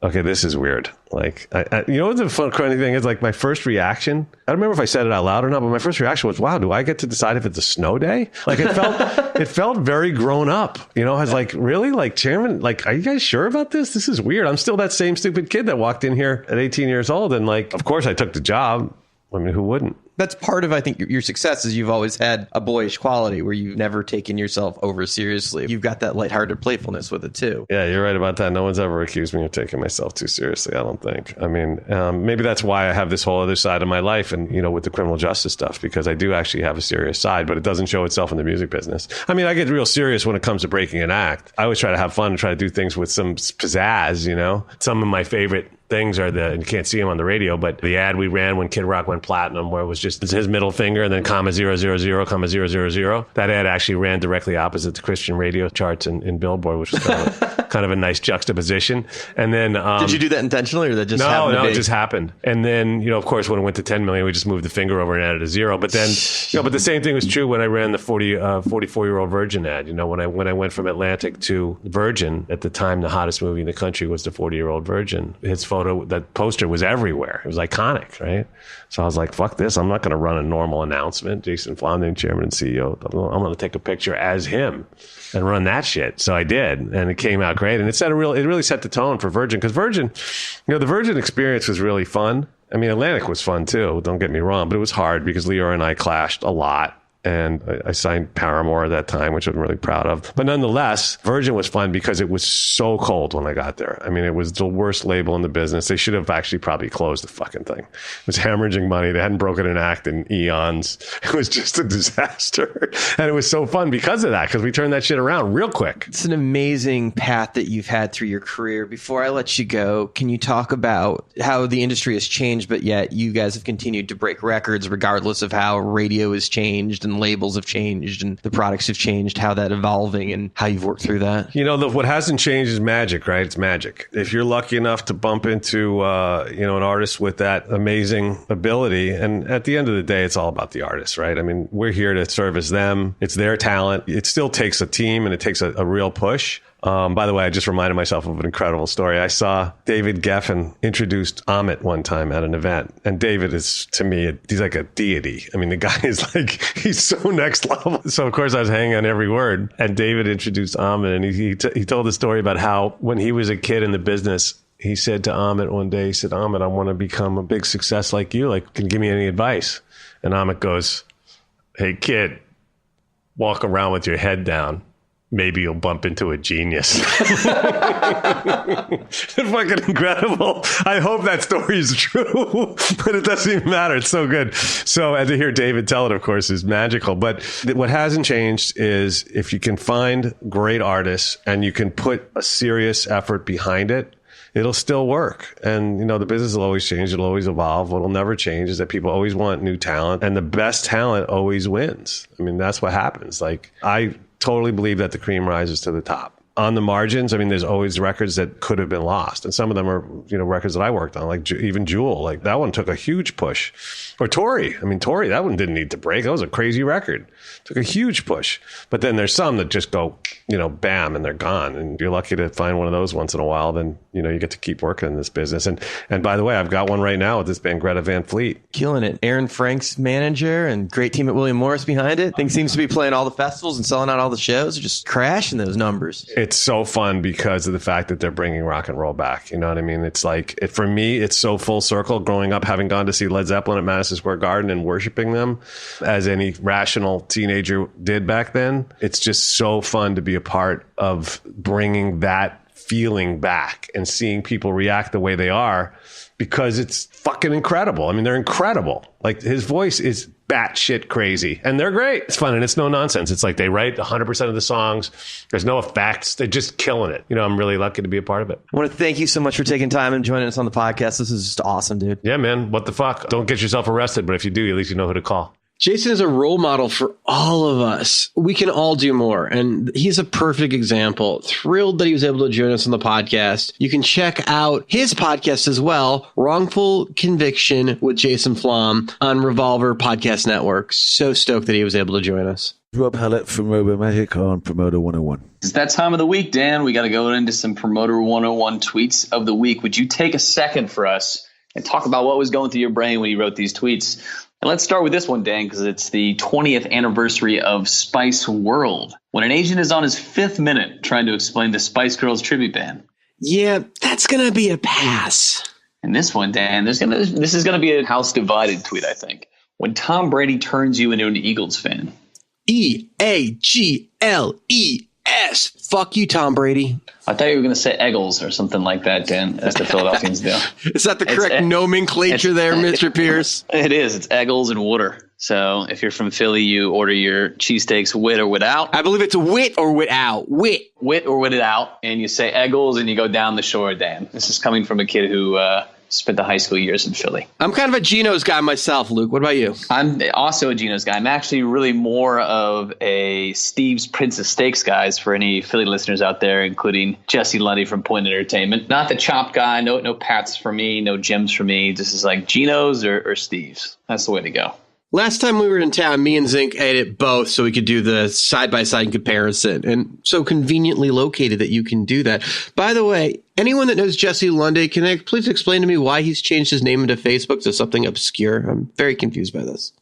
okay, this is weird. Like, you know what the funny thing is? Like, my first reaction, I don't remember if I said it out loud or not, but my first reaction was, wow, do I get to decide if it's a snow day? Like, it felt very grown up. You know, I was like, really? Like, chairman, like, are you guys sure about this? This is weird. I'm still that same stupid kid that walked in here at 18 years old. And like, of course I took the job. I mean, who wouldn't? That's part of, I think, your success is you've always had a boyish quality where you've never taken yourself over seriously. You've got that lighthearted playfulness with it, too. Yeah, you're right about that. No one's ever accused me of taking myself too seriously, I don't think. I mean, maybe that's why I have this whole other side of my life and, you know, with the criminal justice stuff, because I do actually have a serious side, but it doesn't show itself in the music business. I mean, I get real serious when it comes to breaking an act. I always try to have fun and try to do things with some pizzazz, you know? Some of my favorite things are and you can't see them on the radio, but the ad we ran when Kid Rock went platinum, where it was just his middle finger and then comma 000, comma 000. That ad actually ran directly opposite the Christian radio charts in Billboard, which was kind of a nice juxtaposition. And then did you do that intentionally, or that just happened? No, it just happened. And then, you know, of course, when it went to 10 million, we just moved the finger over and added a 0. But then, you know, but the same thing was true when I ran the 44-year-old Virgin ad. You know, when I went from Atlantic to Virgin, at the time, the hottest movie in the country was the 40-year-old Virgin. His photo, that poster was everywhere. It was iconic, right? So I was like, fuck this. I'm not going to run a normal announcement. Jason Flom, named chairman and CEO. I'm going to take a picture as him and run that shit. So I did, and it came out great. And it really set the tone for Virgin, because Virgin, you know, the Virgin experience was really fun. I mean, Atlantic was fun too, don't get me wrong, but it was hard because Leora and I clashed a lot. And I signed Paramore at that time, which I'm really proud of. But nonetheless, Virgin was fun because it was so cold when I got there. I mean, it was the worst label in the business. They should have actually probably closed the fucking thing. It was hemorrhaging money. They hadn't broken an act in eons. It was just a disaster. And it was so fun because of that, because we turned that shit around real quick. It's an amazing path that you've had through your career. Before I let you go, can you talk about how the industry has changed, but yet you guys have continued to break records regardless of how radio has changed and labels have changed and the products have changed, how that evolving and how you've worked through that? You know, what hasn't changed is magic, right? It's magic. If you're lucky enough to bump into, you know, an artist with that amazing ability, and at the end of the day, it's all about the artist, right? I mean, we're here to service them. It's their talent. It still takes a team and it takes a real push. By the way, I just reminded myself of an incredible story. I saw David Geffen introduced Amit one time at an event. And David is, to me, he's like a deity. I mean, the guy is like, he's so next level. So, of course, I was hanging on every word. And David introduced Amit, and he told a story about how when he was a kid in the business, he said to Amit one day, he said, Amit, I want to become a big success like you. Like, can you give me any advice? And Amit goes, hey, kid, walk around with your head down. Maybe you'll bump into a genius. It's fucking incredible. I hope that story is true, but it doesn't even matter. It's so good. So, and to hear David tell it, of course, is magical. But what hasn't changed is if you can find great artists and you can put a serious effort behind it, it'll still work. And, you know, the business will always change. It'll always evolve. What'll never change is that people always want new talent, and the best talent always wins. I mean, that's what happens. Like, I totally believe that the cream rises to the top. On the margins, I mean, there's always records that could have been lost. And some of them are, you know, records that I worked on, like even Jewel. Like, that one took a huge push. Or Tory. I mean, Tory, that one didn't need to break. That was a crazy record. Took a huge push. But then there's some that just go, you know, bam, and they're gone. And you're lucky to find one of those once in a while. Then, you know, you get to keep working in this business. And by the way, I've got one right now with this band, Greta Van Fleet. Killing it. Aaron Frank's manager and great team at William Morris behind it. Thing seems to be playing all the festivals and selling out all the shows. Just crashing those numbers. It's so fun because of the fact that they're bringing rock and roll back. You know what I mean? It's like, for me, it's so full circle. Growing up, having gone to see Led Zeppelin at Madison Square Garden and worshiping them as any rational teenager did back then, it's just so fun to be a part of bringing that feeling back and seeing people react the way they are, because it's fucking incredible. I mean, they're incredible. Like, his voice is batshit crazy, and they're great. It's fun, and it's no nonsense. It's like they write 100% of the songs. There's no effects. They're just killing it. You know, I'm really lucky to be a part of it. I want to thank you so much for taking time and joining us on the podcast. This is just awesome, dude. Yeah, man. What the fuck? Don't get yourself arrested, but if you do, at least you know who to call. Jason is a role model for all of us. We can all do more, and he's a perfect example. Thrilled that he was able to join us on the podcast. You can check out his podcast as well, Wrongful Conviction with Jason Flom, on Revolver Podcast Network. So stoked that he was able to join us. Rob Hallett from Robo Magic on Promoter 101. It's that time of the week, Dan. We got to go into some Promoter 101 tweets of the week. Would you take a second for us and talk about what was going through your brain when you wrote these tweets? And let's start with this one, Dan, because it's the 20th anniversary of Spice World, when an agent is on his 5th minute trying to explain the Spice Girls tribute band. Yeah, that's going to be a pass. And this one, Dan, this is going to be a house divided tweet, I think. When Tom Brady turns you into an Eagles fan. E-A-G-L-E-S. Fuck you, Tom Brady. I thought you were going to say Eggles or something like that, Dan, as the Philadelphians do. Is that the correct nomenclature there, Mr. Pierce? It is. It's Eggles and Water. So if you're from Philly, you order your cheesesteaks wit or without. I believe it's wit or without. Wit. Wit or wit it out. And you say Eggles and you go down the shore, Dan. This is coming from a kid who spent the high school years in Philly. I'm kind of a Geno's guy myself, Luke. What about you? I'm also a Geno's guy. I'm actually really more of a Steve's Prince of Steaks guys for any Philly listeners out there, including Jesse Lundy from Point Entertainment. Not the Chop guy. No Pats for me. No Jims for me. This is like Geno's or Steve's. That's the way to go. Last time we were in town, me and Zink ate it both so we could do the side-by-side comparison, and so conveniently located that you can do that. By the way, anyone that knows Jesse Lundy, can I please explain to me why he's changed his name into Facebook to something obscure? I'm very confused by this.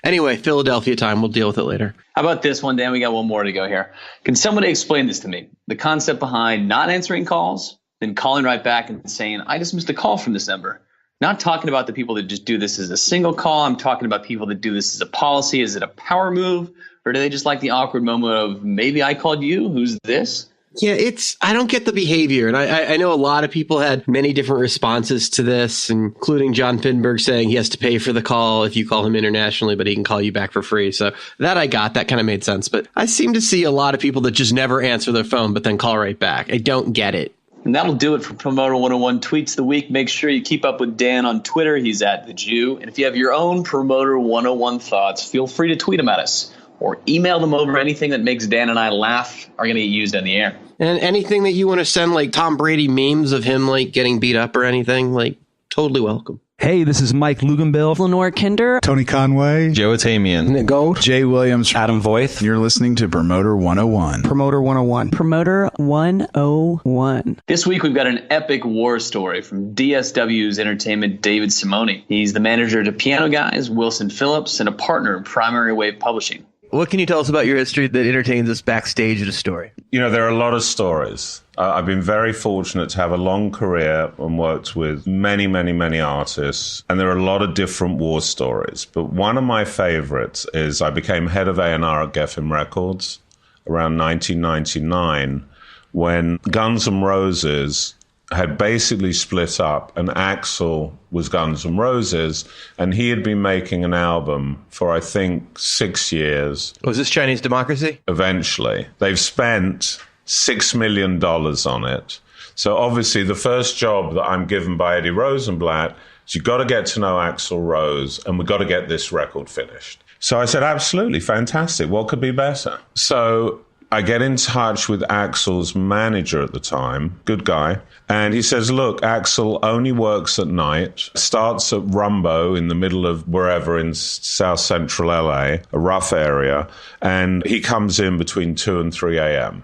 Anyway, Philadelphia time. We'll deal with it later. How about this one, Dan? We got one more to go here. Can somebody explain this to me? The concept behind not answering calls, then calling right back and saying, I just missed a call from this number. Not talking about the people that just do this as a single call. I'm talking about people that do this as a policy. Is it a power move? Or do they just like the awkward moment of, maybe I called you? Who's this? Yeah, I don't get the behavior. And I know a lot of people had many different responses to this, including John Finberg saying he has to pay for the call if you call him internationally, but he can call you back for free. So that I got. That kind of made sense. But I seem to see a lot of people that just never answer their phone, but then call right back. I don't get it. And that'll do it for Promoter 101 Tweets of the Week. Make sure you keep up with Dan on Twitter. He's at The Jew. And if you have your own Promoter 101 thoughts, feel free to tweet them at us or email them over. Anything that makes Dan and I laugh are going to get used on the air. And anything that you want to send, like Tom Brady memes of him like getting beat up or anything, like totally welcome. Hey, this is Mike Luganbill, Lenore Kinder, Tony Conway, Joe Atamian, Nick Gold, Jay Williams, Adam Voith. You're listening to Promoter 101. Promoter 101. Promoter 101. This week, we've got an epic war story from DSW's Entertainment, David Simone. He's the manager to Piano Guys, Wilson Phillips, and a partner in Primary Wave Publishing. What can you tell us about your history that entertains us backstage at a story? You know, there are a lot of stories. I've been very fortunate to have a long career and worked with many, many, many artists. And there are a lot of different war stories. But one of my favorites is I became head of A&R at Geffen Records around 1999 when Guns N' Roses had basically split up, and Axl was Guns N' Roses, and he had been making an album for, I think, 6 years. Was this Chinese Democracy? Eventually. They've spent $6 million on it. So obviously the first job that I'm given by Eddie Rosenblatt is you've got to get to know Axl Rose, and we've got to get this record finished. So I said, absolutely, fantastic. What could be better? So I get in touch with Axl's manager at the time, good guy, and he says, look, Axl only works at night, starts at Rumbo in the middle of wherever in South Central LA, a rough area, and he comes in between 2 and 3 a.m.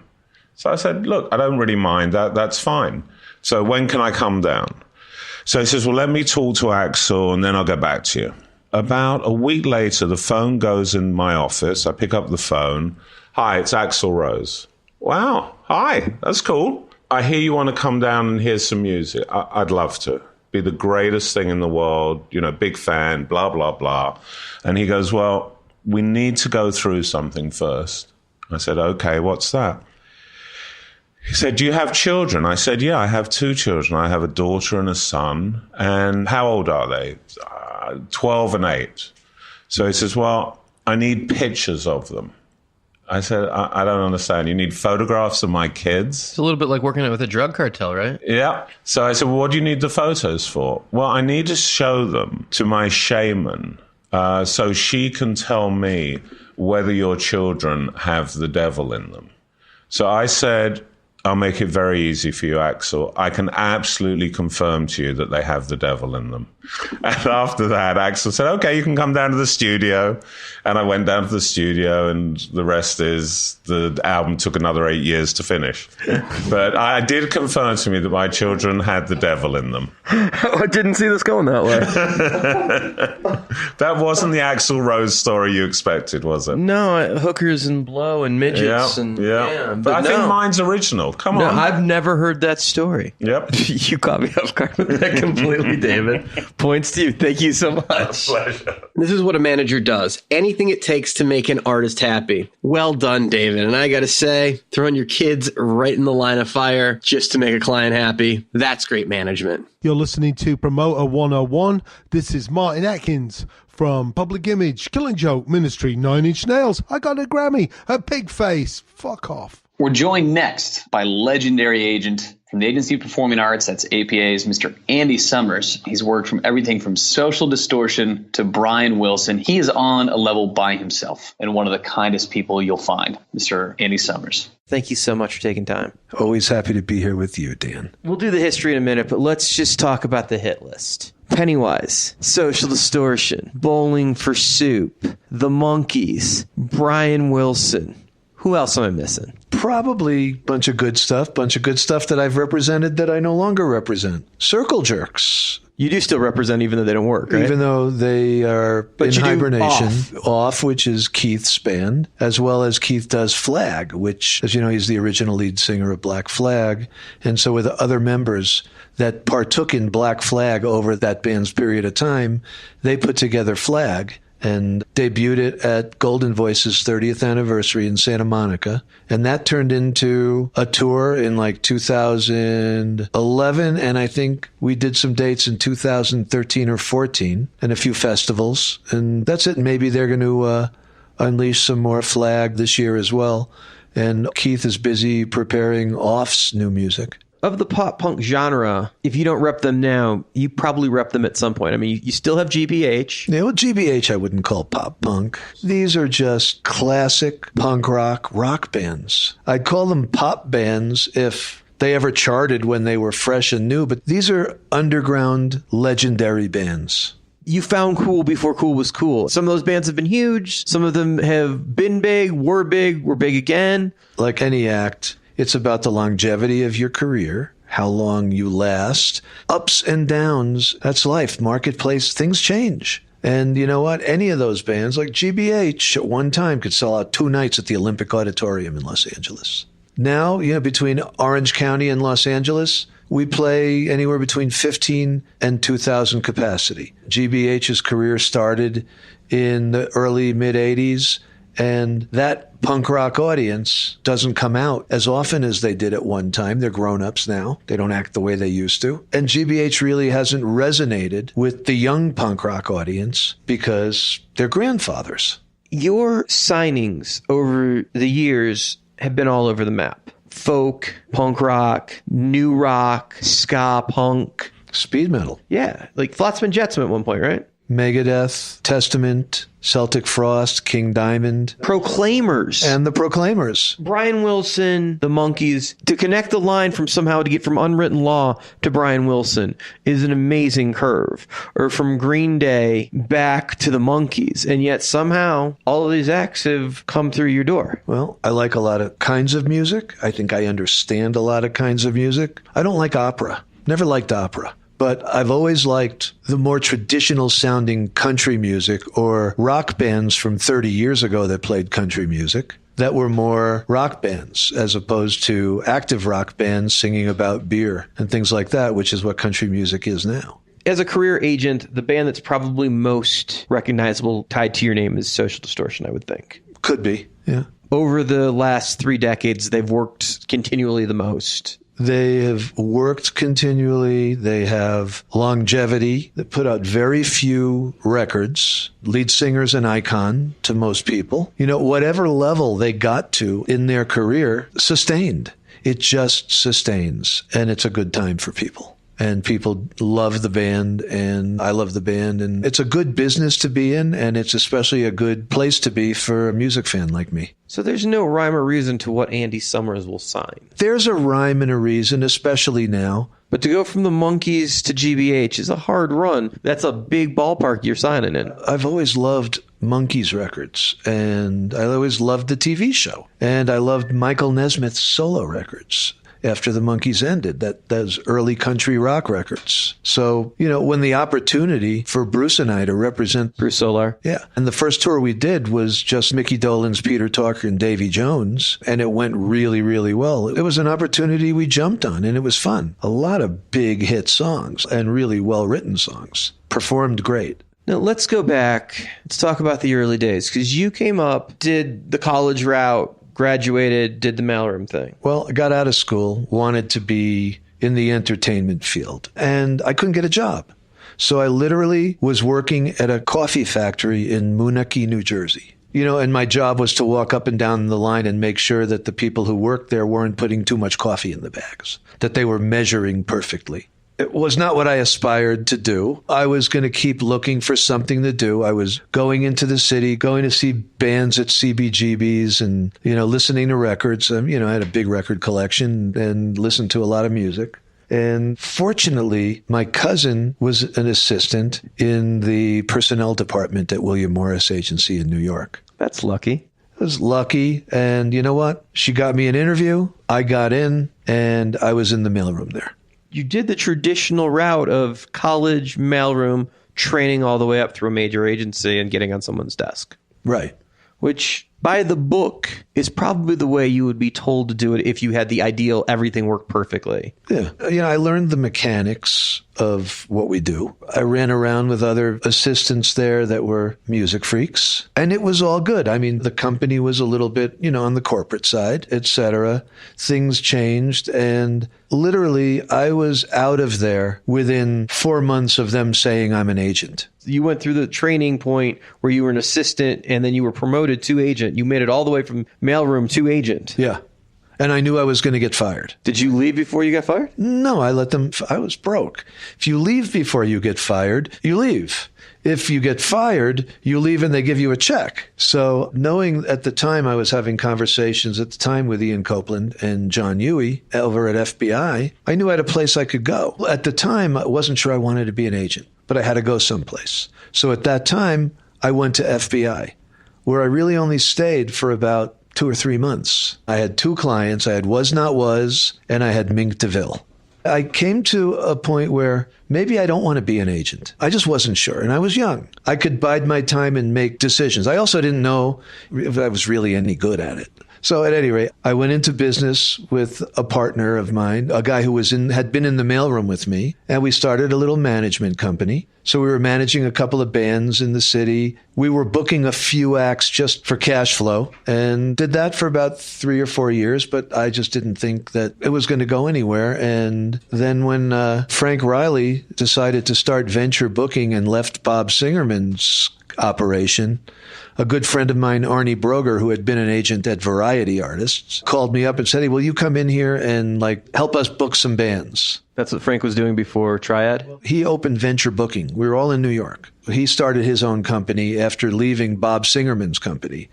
So I said, look, I don't really mind that. That's fine. So when can I come down? So he says, well, let me talk to Axl and then I'll get back to you. About a week later, the phone goes in my office. I pick up the phone. Hi, it's Axl Rose. Wow. Hi. That's cool. I hear you want to come down and hear some music. I'd love to. Be the greatest thing in the world. You know, big fan, blah, blah, blah. And he goes, well, we need to go through something first. I said, okay, what's that? He said, do you have children? I said, yeah, I have 2 children. I have a daughter and a son. And how old are they? 12 and 8. So he says, well, I need pictures of them. I said, I don't understand. You need photographs of my kids? It's a little bit like working with a drug cartel, right? Yeah. So I said, well, what do you need the photos for? Well, I need to show them to my shaman so she can tell me whether your children have the devil in them. So I said, I'll make it very easy for you, Axel. I can absolutely confirm to you that they have the devil in them. And after that, Axel said, okay, you can come down to the studio. And I went down to the studio, and the rest is the album took another 8 years to finish. But I did confirm to me that my children had the devil in them. I didn't see this going that way. That wasn't the Axl Rose story you expected, was it? No, hookers and blow and midgets. But I think mine's original. Come on. I've never heard that story. Yep. You caught me off guard with that completely, David. Points to you. Thank you so much. Pleasure. This is what a manager does. Anything it takes to make an artist happy. Well done, David. And I got to say, throwing your kids right in the line of fire just to make a client happy, that's great management. You're listening to Promoter 101. This is Martin Atkins from Public Image, Killing Joke, Ministry, 9 Inch Nails. I got a Grammy, a pig face. Fuck off. We're joined next by legendary agent from the Agency of Performing Arts, that's APA's Mr. Andy Summers. He's worked from everything from Social Distortion to Brian Wilson. He is on a level by himself and one of the kindest people you'll find, Mr. Andy Summers. Thank you so much for taking time. Always happy to be here with you, Dan. We'll do the history in a minute, but let's just talk about the hit list. Pennywise, Social Distortion, Bowling for Soup, The Monkees, Brian Wilson. Who else am I missing? Probably a bunch of good stuff that I've represented that I no longer represent. Circle Jerks. You do still represent even though they don't work, right? Even though they are in hibernation. Off, which is Keith's band, as well as Keith does Flag, which, as you know, he's the original lead singer of Black Flag. And so with other members that partook in Black Flag over that band's period of time, they put together Flag and debuted it at Golden Voice's 30th anniversary in Santa Monica. And that turned into a tour in like 2011. And I think we did some dates in 2013 or 14 and a few festivals. And that's it. Maybe they're going to unleash some more Flag this year as well. And Keith is busy preparing Off's new music. Of the pop punk genre, if you don't rep them now, you probably rep them at some point. I mean, you still have GBH. Yeah, well, GBH I wouldn't call pop punk. These are just classic punk rock bands. I'd call them pop bands if they ever charted when they were fresh and new, but these are underground legendary bands. You found cool before cool was cool. Some of those bands have been huge. Some of them have been big, were big again. Like any act, it's about the longevity of your career, how long you last, ups and downs. That's life. Marketplace, things change. And you know what? Any of those bands, like GBH, at one time could sell out 2 nights at the Olympic Auditorium in Los Angeles. Now, between Orange County and Los Angeles, we play anywhere between 15 and 2,000 capacity. GBH's career started in the early mid-'80s. And that punk rock audience doesn't come out as often as they did at one time. They're grown-ups now. They don't act the way they used to. And GBH really hasn't resonated with the young punk rock audience because they're grandfathers. Your signings over the years have been all over the map. Folk, punk rock, new rock, ska punk. Speed metal. Yeah, like Flotsam and Jetsam at one point, right? Megadeth, Testament, Celtic Frost, King Diamond. Proclaimers. And the Proclaimers. Brian Wilson, the Monkees. To connect the line from somehow to get from Unwritten Law to Brian Wilson is an amazing curve. Or from Green Day back to the Monkees. And yet somehow all of these acts have come through your door. Well, I like a lot of kinds of music. I think I understand a lot of kinds of music. I don't like opera. Never liked opera. But I've always liked the more traditional sounding country music or rock bands from 30 years ago that played country music that were more rock bands as opposed to active rock bands singing about beer and things like that, which is what country music is now. As a career agent, the band that's probably most recognizable tied to your name is Social Distortion, I would think. Could be, yeah. over the last 3 decades, they've worked continually the most? They have worked continually. They have longevity. They put out very few records. Lead singer's an icon to most people. You know, whatever level they got to in their career, sustained. It just sustains, and it's a good time for people. And people love the band, and I love the band, and it's a good business to be in, and it's especially a good place to be for a music fan like me. So there's no rhyme or reason to what Andy Summers will sign. There's a rhyme and a reason, especially now. But to go from the Monkees to GBH is a hard run. That's a big ballpark you're signing in. I've always loved Monkees records, and I always loved the TV show, and I loved Michael Nesmith's solo records. After the Monkees ended, those early country rock records. So, you know, when the opportunity for Bruce and I to represent Bruce Solar. Yeah. And the first tour we did was just Mickey Dolenz, Peter Tork, and Davy Jones. And it went really, really well. It was an opportunity we jumped on, and it was fun. A lot of big hit songs and really well-written songs. Performed great. Now, let's go back. Let's talk about the early days, because you came up, did the college route, graduated, did the mailroom thing. Well, I got out of school, wanted to be in the entertainment field, and I couldn't get a job. So I literally was working at a coffee factory in Moonachie, New Jersey. You know, and my job was to walk up and down the line and make sure that the people who worked there weren't putting too much coffee in the bags, that they were measuring perfectly. It was not what I aspired to do. I was going to keep looking for something to do. I was going into the city, going to see bands at CBGB's and, you know, listening to records. You know, I had a big record collection and listened to a lot of music. And fortunately, my cousin was an assistant in the personnel department at William Morris Agency in New York. That's lucky. I was lucky. And you know what? She got me an interview. I got in, and I was in the mailroom there. You did the traditional route of college, mailroom, training all the way up through a major agency and getting on someone's desk. Right. Which, by the book, is probably the way you would be told to do it if you had the ideal everything worked perfectly. Yeah. You know, I learned the mechanics of what we do. I ran around with other assistants there that were music freaks, and it was all good. I mean, the company was a little bit, you know, on the corporate side, etc. Things changed, and literally I was out of there within 4 months of them saying I'm an agent. You went through the training point where you were an assistant and then you were promoted to agent. You made it all the way from mailroom to agent. Yeah. And I knew I was going to get fired. Did you leave before you got fired? No, I was broke. If you leave before you get fired, you leave. If you get fired, you leave and they give you a check. So knowing at the time I was having conversations at the time with Ian Copeland and John Huey over at FBI, I knew I had a place I could go. At the time, I wasn't sure I wanted to be an agent, but I had to go someplace. So at that time, I went to FBI, where I really only stayed for about 2 or 3 months. I had 2 clients. I had Was Not Was, and I had Mink DeVille. I came to a point where maybe I don't want to be an agent. I just wasn't sure, and I was young. I could bide my time and make decisions. I also didn't know if I was really any good at it. So at any rate, I went into business with a partner of mine, a guy who had been in the mailroom with me, and we started a little management company. So we were managing a couple of bands in the city. We were booking a few acts just for cash flow and did that for about 3 or 4 years, but I just didn't think that it was going to go anywhere. And then when Frank Riley decided to start venture booking and left Bob Singerman's operation, a good friend of mine, Arnie Broger, who had been an agent at Variety Artists, called me up and said, "Hey, will you come in here and help us book some bands?" That's what Frank was doing before Triad? He opened Venture Booking. We were all in New York. He started his own company after leaving Bob Singerman's company.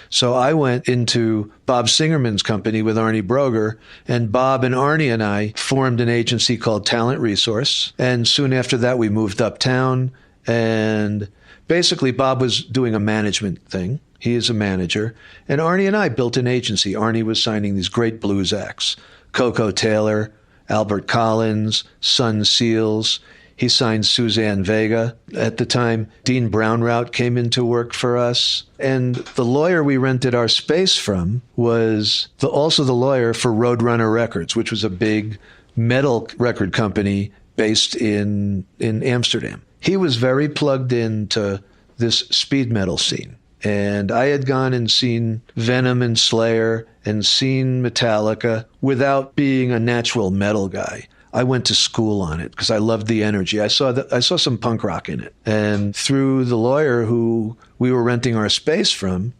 So I went into Bob Singerman's company with Arnie Broger, and Bob and Arnie and I formed an agency called Talent Resource. And soon after that, we moved uptown, and basically Bob was doing a management thing. He is a manager. And Arnie and I built an agency. Arnie was signing these great blues acts. Coco Taylor, Albert Collins, Sun Seals. He signed Suzanne Vega. At the time, Dean Brownrout came into work for us. And the lawyer we rented our space from was also the lawyer for Roadrunner Records, which was a big metal record company based in Amsterdam. He was very plugged into this speed metal scene. And I had gone and seen Venom and Slayer and seen Metallica without being a natural metal guy. I went to school on it because I loved the energy. I saw some punk rock in it. And through the lawyer who we were renting our space from,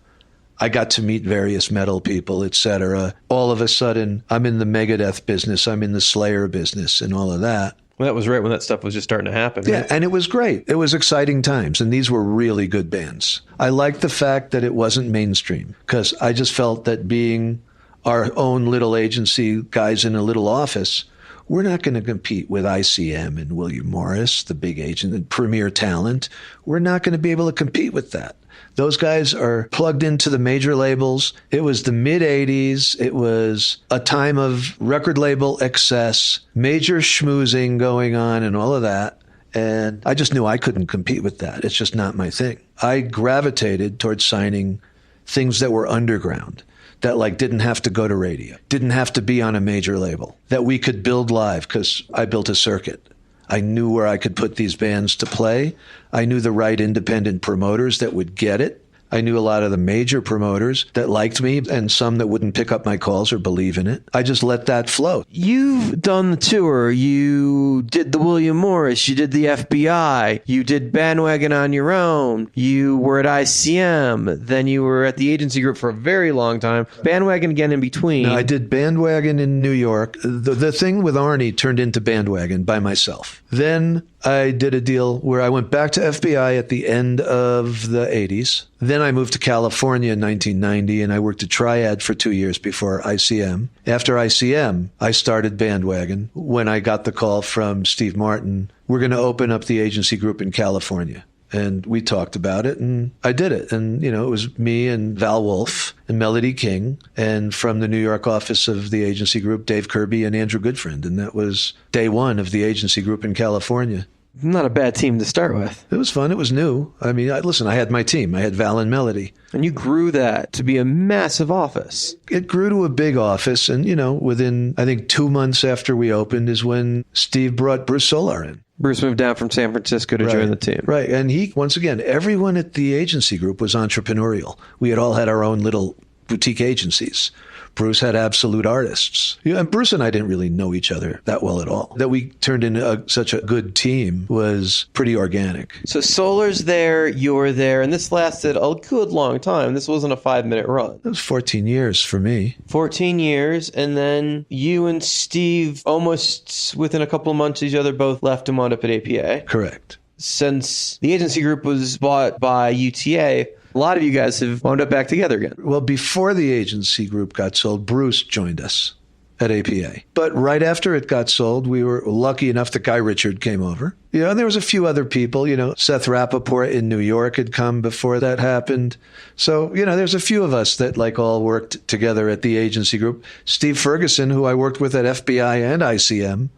I got to meet various metal people, etc. All of a sudden, I'm in the Megadeth business. I'm in the Slayer business and all of that. Well, that was right when that stuff was just starting to happen. Yeah, right? and it was great. It was exciting times, and these were really good bands. I liked the fact that it wasn't mainstream because I just felt that being our own little agency, guys in a little office, we're not going to compete with ICM and William Morris, the big agent, and Premier Talent. We're not going to be able to compete with that. Those guys are plugged into the major labels. It was the mid-'80s. It was a time of record label excess, major schmoozing going on and all of that. And I just knew I couldn't compete with that. It's just not my thing. I gravitated towards signing things that were underground, that like didn't have to go to radio, didn't have to be on a major label, that we could build live because I built a circuit. I knew where I could put these bands to play. I knew the right independent promoters that would get it. I knew a lot of the major promoters that liked me and some that wouldn't pick up my calls or believe in it. I just let that flow. You've done the tour. You did the William Morris. You did the FBI. You did Bandwagon on your own. You were at ICM. Then you were at the agency group for a very long time. Bandwagon again in between. No, I did Bandwagon in New York. The thing with Arnie turned into Bandwagon by myself. Then I did a deal where I went back to FBI at the end of the 80s. Then I moved to California in 1990, and I worked at Triad for 2 years before ICM. After ICM, I started Bandwagon when I got the call from Steve Martin, we're going to open up the agency group in California. And we talked about it, and I did it. And, it was me and Val Wolf and Melody King, and from the New York office of the agency group, Dave Kirby and Andrew Goodfriend. And that was day one of the agency group in California. Not a bad team to start with. It was fun. It was new. I mean, listen, I had my team. I had Val and Melody. And you grew that to be a massive office. It grew to a big office. And, within, I think, 2 months after we opened is when Steve brought Bruce Solar in. Bruce moved down from San Francisco to join the team. Right. And once again, everyone at the agency group was entrepreneurial. We had all had our own little boutique agencies. Bruce had absolute artists. And Bruce and I didn't really know each other that well at all. That we turned into such a good team was pretty organic. So Solar's there, you're there, and this lasted a good long time. This wasn't a 5-minute run. It was 14 years for me. 14 years, and then you and Steve, almost within a couple of months of each other, both left and wound up at APA. Correct. Since the agency group was bought by UTA, a lot of you guys have wound up back together again. Well, before the agency group got sold, Bruce joined us at APA. But right after it got sold, we were lucky enough that Guy Richard came over. And there was a few other people. Seth Rappaport in New York had come before that happened. So, there's a few of us that all worked together at the agency group. Steve Ferguson, who I worked with at FBI and ICM,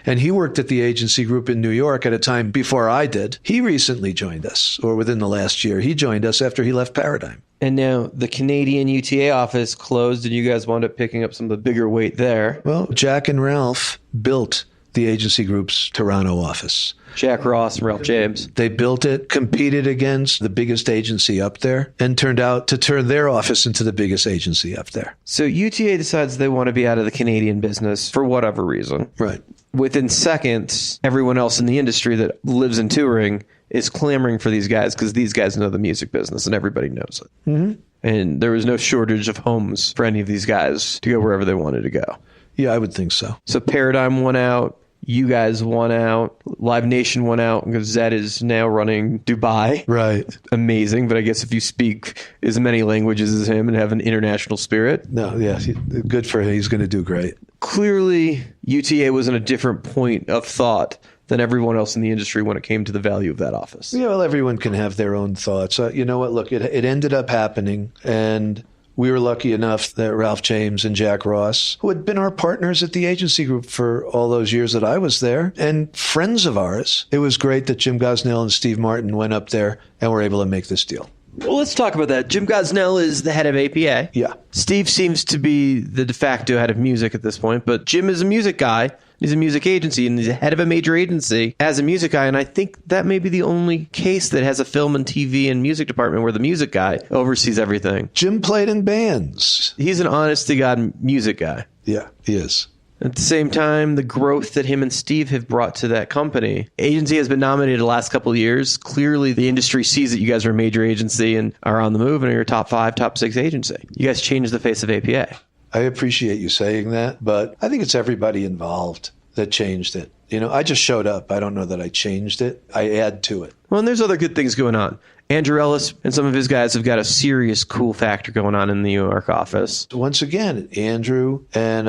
and he worked at the agency group in New York at a time before I did. He recently joined us, or within the last year. He joined us after he left Paradigm. And now the Canadian UTA office closed, and you guys wound up picking up some of the bigger weight there. Well, Jack and Ralph built the agency group's Toronto office. Jack Ross and Ralph James. They built it, competed against the biggest agency up there, and turned out to turn their office into the biggest agency up there. So UTA decides they want to be out of the Canadian business for whatever reason. Right. Within seconds, everyone else in the industry that lives in touring is clamoring for these guys because these guys know the music business and everybody knows it. Mm-hmm. And there was no shortage of homes for any of these guys to go wherever they wanted to go. Yeah, I would think so. So Paradigm won out. You guys won out. Live Nation won out because Zed is now running Dubai. Right. Amazing. But I guess if you speak as many languages as him and have an international spirit. No, yeah. Good for him. He's going to do great. Clearly, UTA was in a different point of thought than everyone else in the industry when it came to the value of that office. Yeah, well, everyone can have their own thoughts. You know what? Look, it ended up happening. And we were lucky enough that Ralph James and Jack Ross, who had been our partners at the agency group for all those years that I was there, and friends of ours, it was great that Jim Gosnell and Steve Martin went up there and were able to make this deal. Well, let's talk about that. Jim Gosnell is the head of APA. Yeah. Steve seems to be the de facto head of music at this point, but Jim is a music guy, He's a music agency, and he's the head of a major agency as a music guy. And I think that may be the only case that has a film and TV and music department where the music guy oversees everything. Jim played in bands. He's an honest-to-God music guy. Yeah, he is. At the same time, the growth that him and Steve have brought to that company. Agency has been nominated the last couple of years. Clearly, the industry sees that you guys are a major agency and are on the move and are a top 5, top 6 agency. You guys changed the face of APA. I appreciate you saying that, but I think it's everybody involved that changed it. I just showed up. I don't know that I changed it. I add to it. Well, and there's other good things going on. Andrew Ellis and some of his guys have got a serious cool factor going on in the New York office. Once again, Andrew and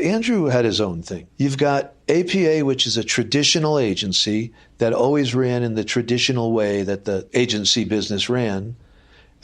Andrew had his own thing. You've got APA, which is a traditional agency that always ran in the traditional way that the agency business ran.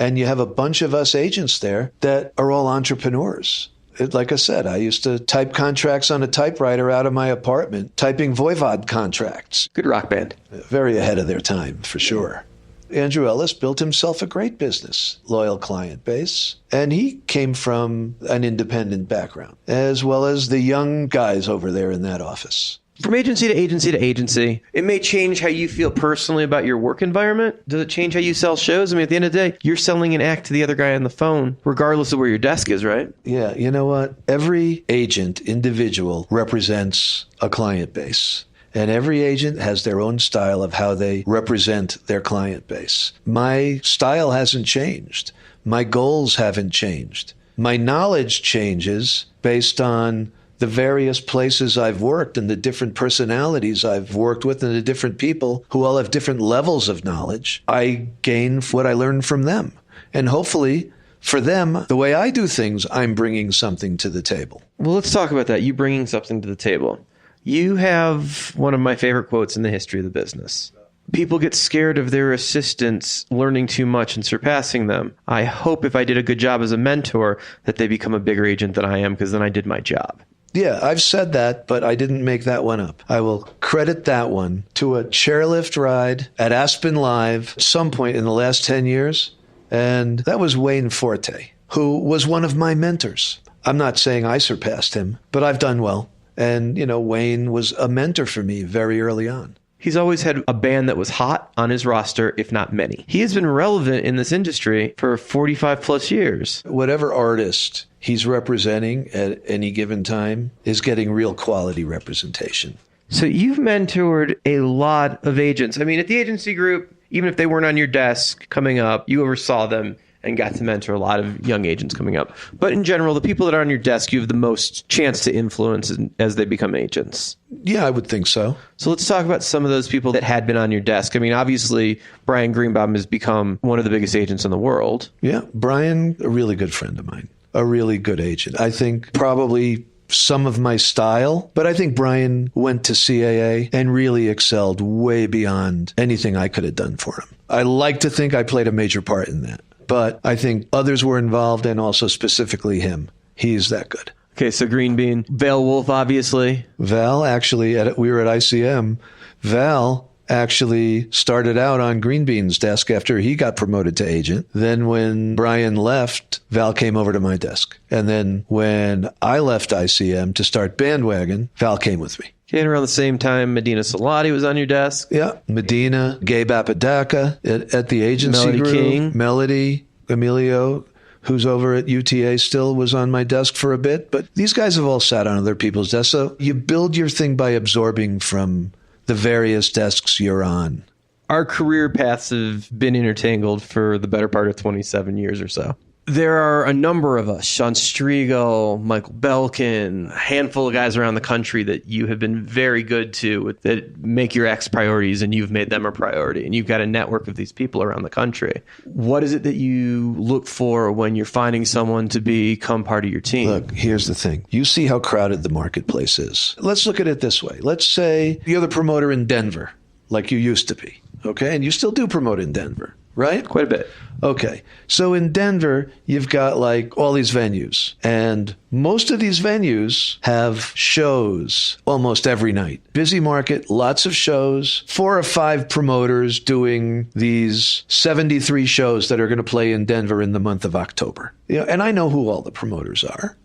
And you have a bunch of us agents there that are all entrepreneurs. Like I said, I used to type contracts on a typewriter out of my apartment, typing Voivod contracts. Good rock band. Very ahead of their time, for sure. Andrew Ellis built himself a great business, loyal client base, and he came from an independent background, as well as the young guys over there in that office. From agency to agency to agency, it may change how you feel personally about your work environment. Does it change how you sell shows? I mean, at the end of the day, you're selling an act to the other guy on the phone, regardless of where your desk is, right? Yeah, you know what? Every agent, individual, represents a client base. And every agent has their own style of how they represent their client base. My style hasn't changed. My goals haven't changed. My knowledge changes based on the various places I've worked and the different personalities I've worked with and the different people who all have different levels of knowledge. I gain what I learn from them. And hopefully, for them, the way I do things, I'm bringing something to the table. Well, let's talk about that. You bringing something to the table. You have one of my favorite quotes in the history of the business. People get scared of their assistants learning too much and surpassing them. I hope if I did a good job as a mentor that they become a bigger agent than I am, because then I did my job. Yeah, I've said that, but I didn't make that one up. I will credit that one to a chairlift ride at Aspen Live at some point in the last 10 years. And that was Wayne Forte, who was one of my mentors. I'm not saying I surpassed him, but I've done well. And, Wayne was a mentor for me very early on. He's always had a band that was hot on his roster, if not many. He has been relevant in this industry for 45 plus years. Whatever artist he's representing at any given time is getting real quality representation. So you've mentored a lot of agents. I mean, at the agency group, even if they weren't on your desk coming up, you oversaw them and got to mentor a lot of young agents coming up. But in general, the people that are on your desk, you have the most chance to influence as they become agents. Yeah, I would think so. So let's talk about some of those people that had been on your desk. I mean, obviously, Brian Greenbaum has become one of the biggest agents in the world. Yeah, Brian, a really good friend of mine, a really good agent. I think probably some of my style, but I think Brian went to CAA and really excelled way beyond anything I could have done for him. I like to think I played a major part in that. But I think others were involved, and also specifically him. He's that good. Okay, so Green Bean. Val Wolf, obviously. Val, actually, we were at ICM. Val actually started out on Green Bean's desk after he got promoted to agent. Then when Brian left, Val came over to my desk. And then when I left ICM to start Bandwagon, Val came with me. Okay, and around the same time, Medina Salati was on your desk. Yeah, Medina, Gabe Apodaca at the agency Melody group. King. Melody, Emilio, who's over at UTA still, was on my desk for a bit. But these guys have all sat on other people's desks. So you build your thing by absorbing from the various desks you're on. Our career paths have been intertangled for the better part of 27 years or so. There are a number of us, Sean Striegel, Michael Belkin, a handful of guys around the country that you have been very good to, that make your X priorities, and you've made them a priority. And you've got a network of these people around the country. What is it that you look for when you're finding someone to become part of your team? Look, here's the thing. You see how crowded the marketplace is. Let's look at it this way. Let's say you're the promoter in Denver, like you used to be, okay? And you still do promote in Denver, right? Quite a bit. Okay. So in Denver, you've got like all these venues, and most of these venues have shows almost every night. Busy market, lots of shows, 4 or 5 promoters doing these 73 shows that are going to play in Denver in the month of October. And I know who all the promoters are,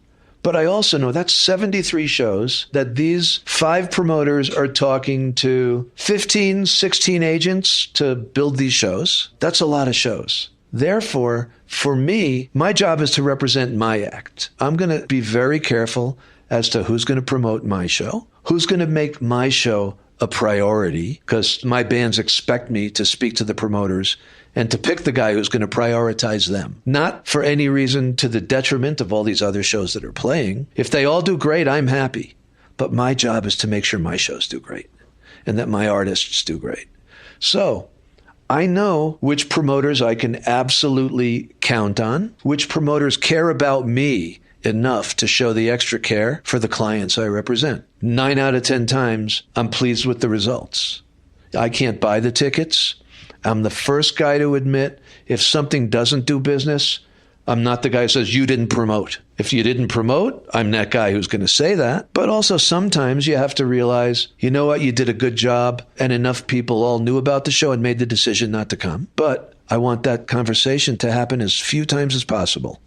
But I also know that's 73 shows that these 5 promoters are talking to 15, 16 agents to build these shows. That's a lot of shows. Therefore, for me, my job is to represent my act. I'm going to be very careful as to who's going to promote my show, who's going to make my show a priority, because my bands expect me to speak to the promoters and to pick the guy who's going to prioritize them. Not for any reason to the detriment of all these other shows that are playing. If they all do great, I'm happy. But my job is to make sure my shows do great and that my artists do great. So I know which promoters I can absolutely count on, which promoters care about me enough to show the extra care for the clients I represent. 9 out of 10 times, I'm pleased with the results. I can't buy the tickets. I'm the first guy to admit if something doesn't do business, I'm not the guy who says, you didn't promote. If you didn't promote, I'm that guy who's going to say that. But also sometimes you have to realize, you know what, you did a good job and enough people all knew about the show and made the decision not to come. But I want that conversation to happen as few times as possible.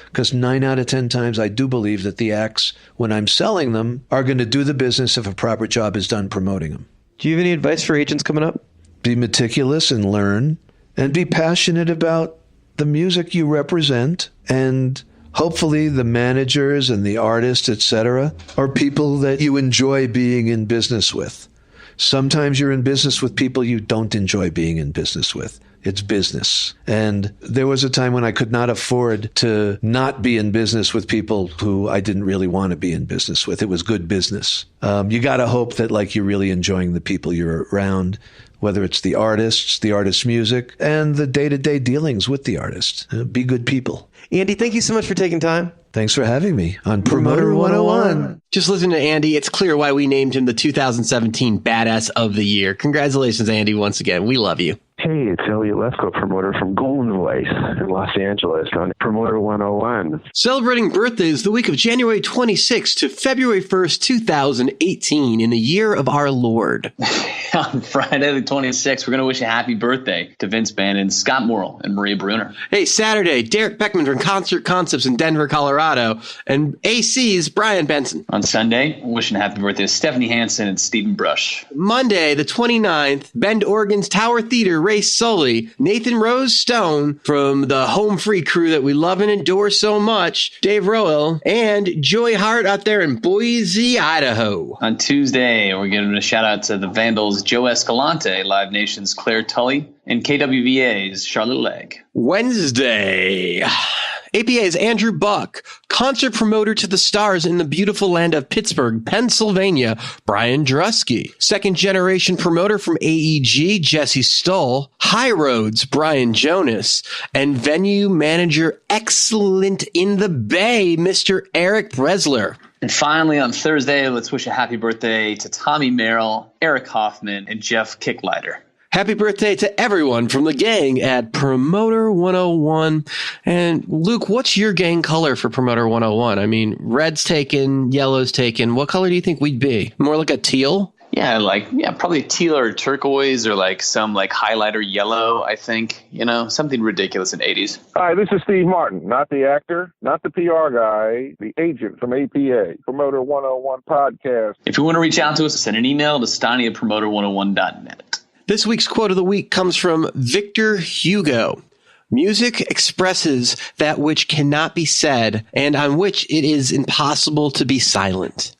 Because 9 out of 10 times I do believe that the acts, when I'm selling them, are going to do the business if a proper job is done promoting them. Do you have any advice for agents coming up? Be meticulous and learn, and be passionate about the music you represent, and hopefully the managers and the artists, etc., are people that you enjoy being in business with. Sometimes you're in business with people you don't enjoy being in business with. It's business. And there was a time when I could not afford to not be in business with people who I didn't really want to be in business with. It was good business. You got to hope that like you're really enjoying the people you're around, whether it's the artist's music, and the day-to-day dealings with the artist. Be good people. Andy, thank you so much for taking time. Thanks for having me on Promoter 101. Just listening to Andy, it's clear why we named him the 2017 Badass of the Year. Congratulations, Andy, once again. We love you. Hey, it's Elliot Lefko, promoter from Golden Voice in Los Angeles on Promoter 101. Celebrating birthdays the week of January 26th to February 1st, 2018, in the year of our Lord. On Friday the 26th, we're going to wish a happy birthday to Vince Bannon, Scott Morrill, and Maria Bruner. Hey, Saturday, Derek Beckman from Concert Concepts in Denver, Colorado, and AC's Brian Benson. On Sunday, wishing a happy birthday to Stephanie Hansen and Stephen Brush. Monday, the 29th, Bend, Oregon's Tower Theater, Ray Sully, Nathan Rose Stone from the Home Free crew that we love and adore so much, Dave Rowell, and Joy Hart out there in Boise, Idaho. On Tuesday, we're giving a shout out to the Vandals, Joe Escalante, Live Nation's Claire Tully, and KWVA's Charlotte Legg. Wednesday, APA's Andrew Buck, concert promoter to the stars in the beautiful land of Pittsburgh, Pennsylvania, Brian Drusky. Second generation promoter from AEG, Jesse Stoll. High Roads, Brian Jonas. And venue manager excellent in the Bay, Mr. Eric Bresler. And finally, on Thursday, let's wish a happy birthday to Tommy Merrill, Eric Hoffman, and Jeff Kicklighter. Happy birthday to everyone from the gang at Promoter 101. And Luke, what's your gang color for Promoter 101? I mean, red's taken, yellow's taken. What color do you think we'd be? More like a teal? Yeah, probably teal or turquoise or like some like highlighter yellow, I think. You know, something ridiculous in the 80s. Hi, this is Steve Martin, not the actor, not the PR guy, the agent from APA, Promoter 101 Podcast. If you want to reach out to us, send an email to Steiny@promoter101.net. This week's quote of the week comes from Victor Hugo. Music expresses that which cannot be said and on which it is impossible to be silent.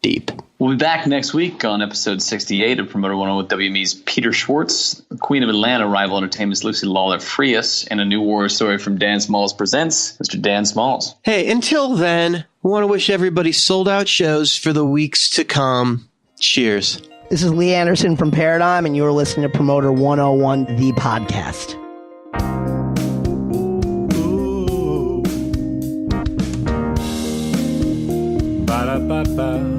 Deep. We'll be back next week on episode 68 of Promoter 101 with WME's Peter Schwartz, Queen of Atlanta, Rival Entertainment's Lucy Lawler Frias, and a new war story from Dan Smalls presents Mr. Dan Smalls. Hey, until then, we want to wish everybody sold out shows for the weeks to come. Cheers. This is Lee Anderson from Paradigm, and you're listening to Promoter 101 The Podcast. Ba-da-ba-ba.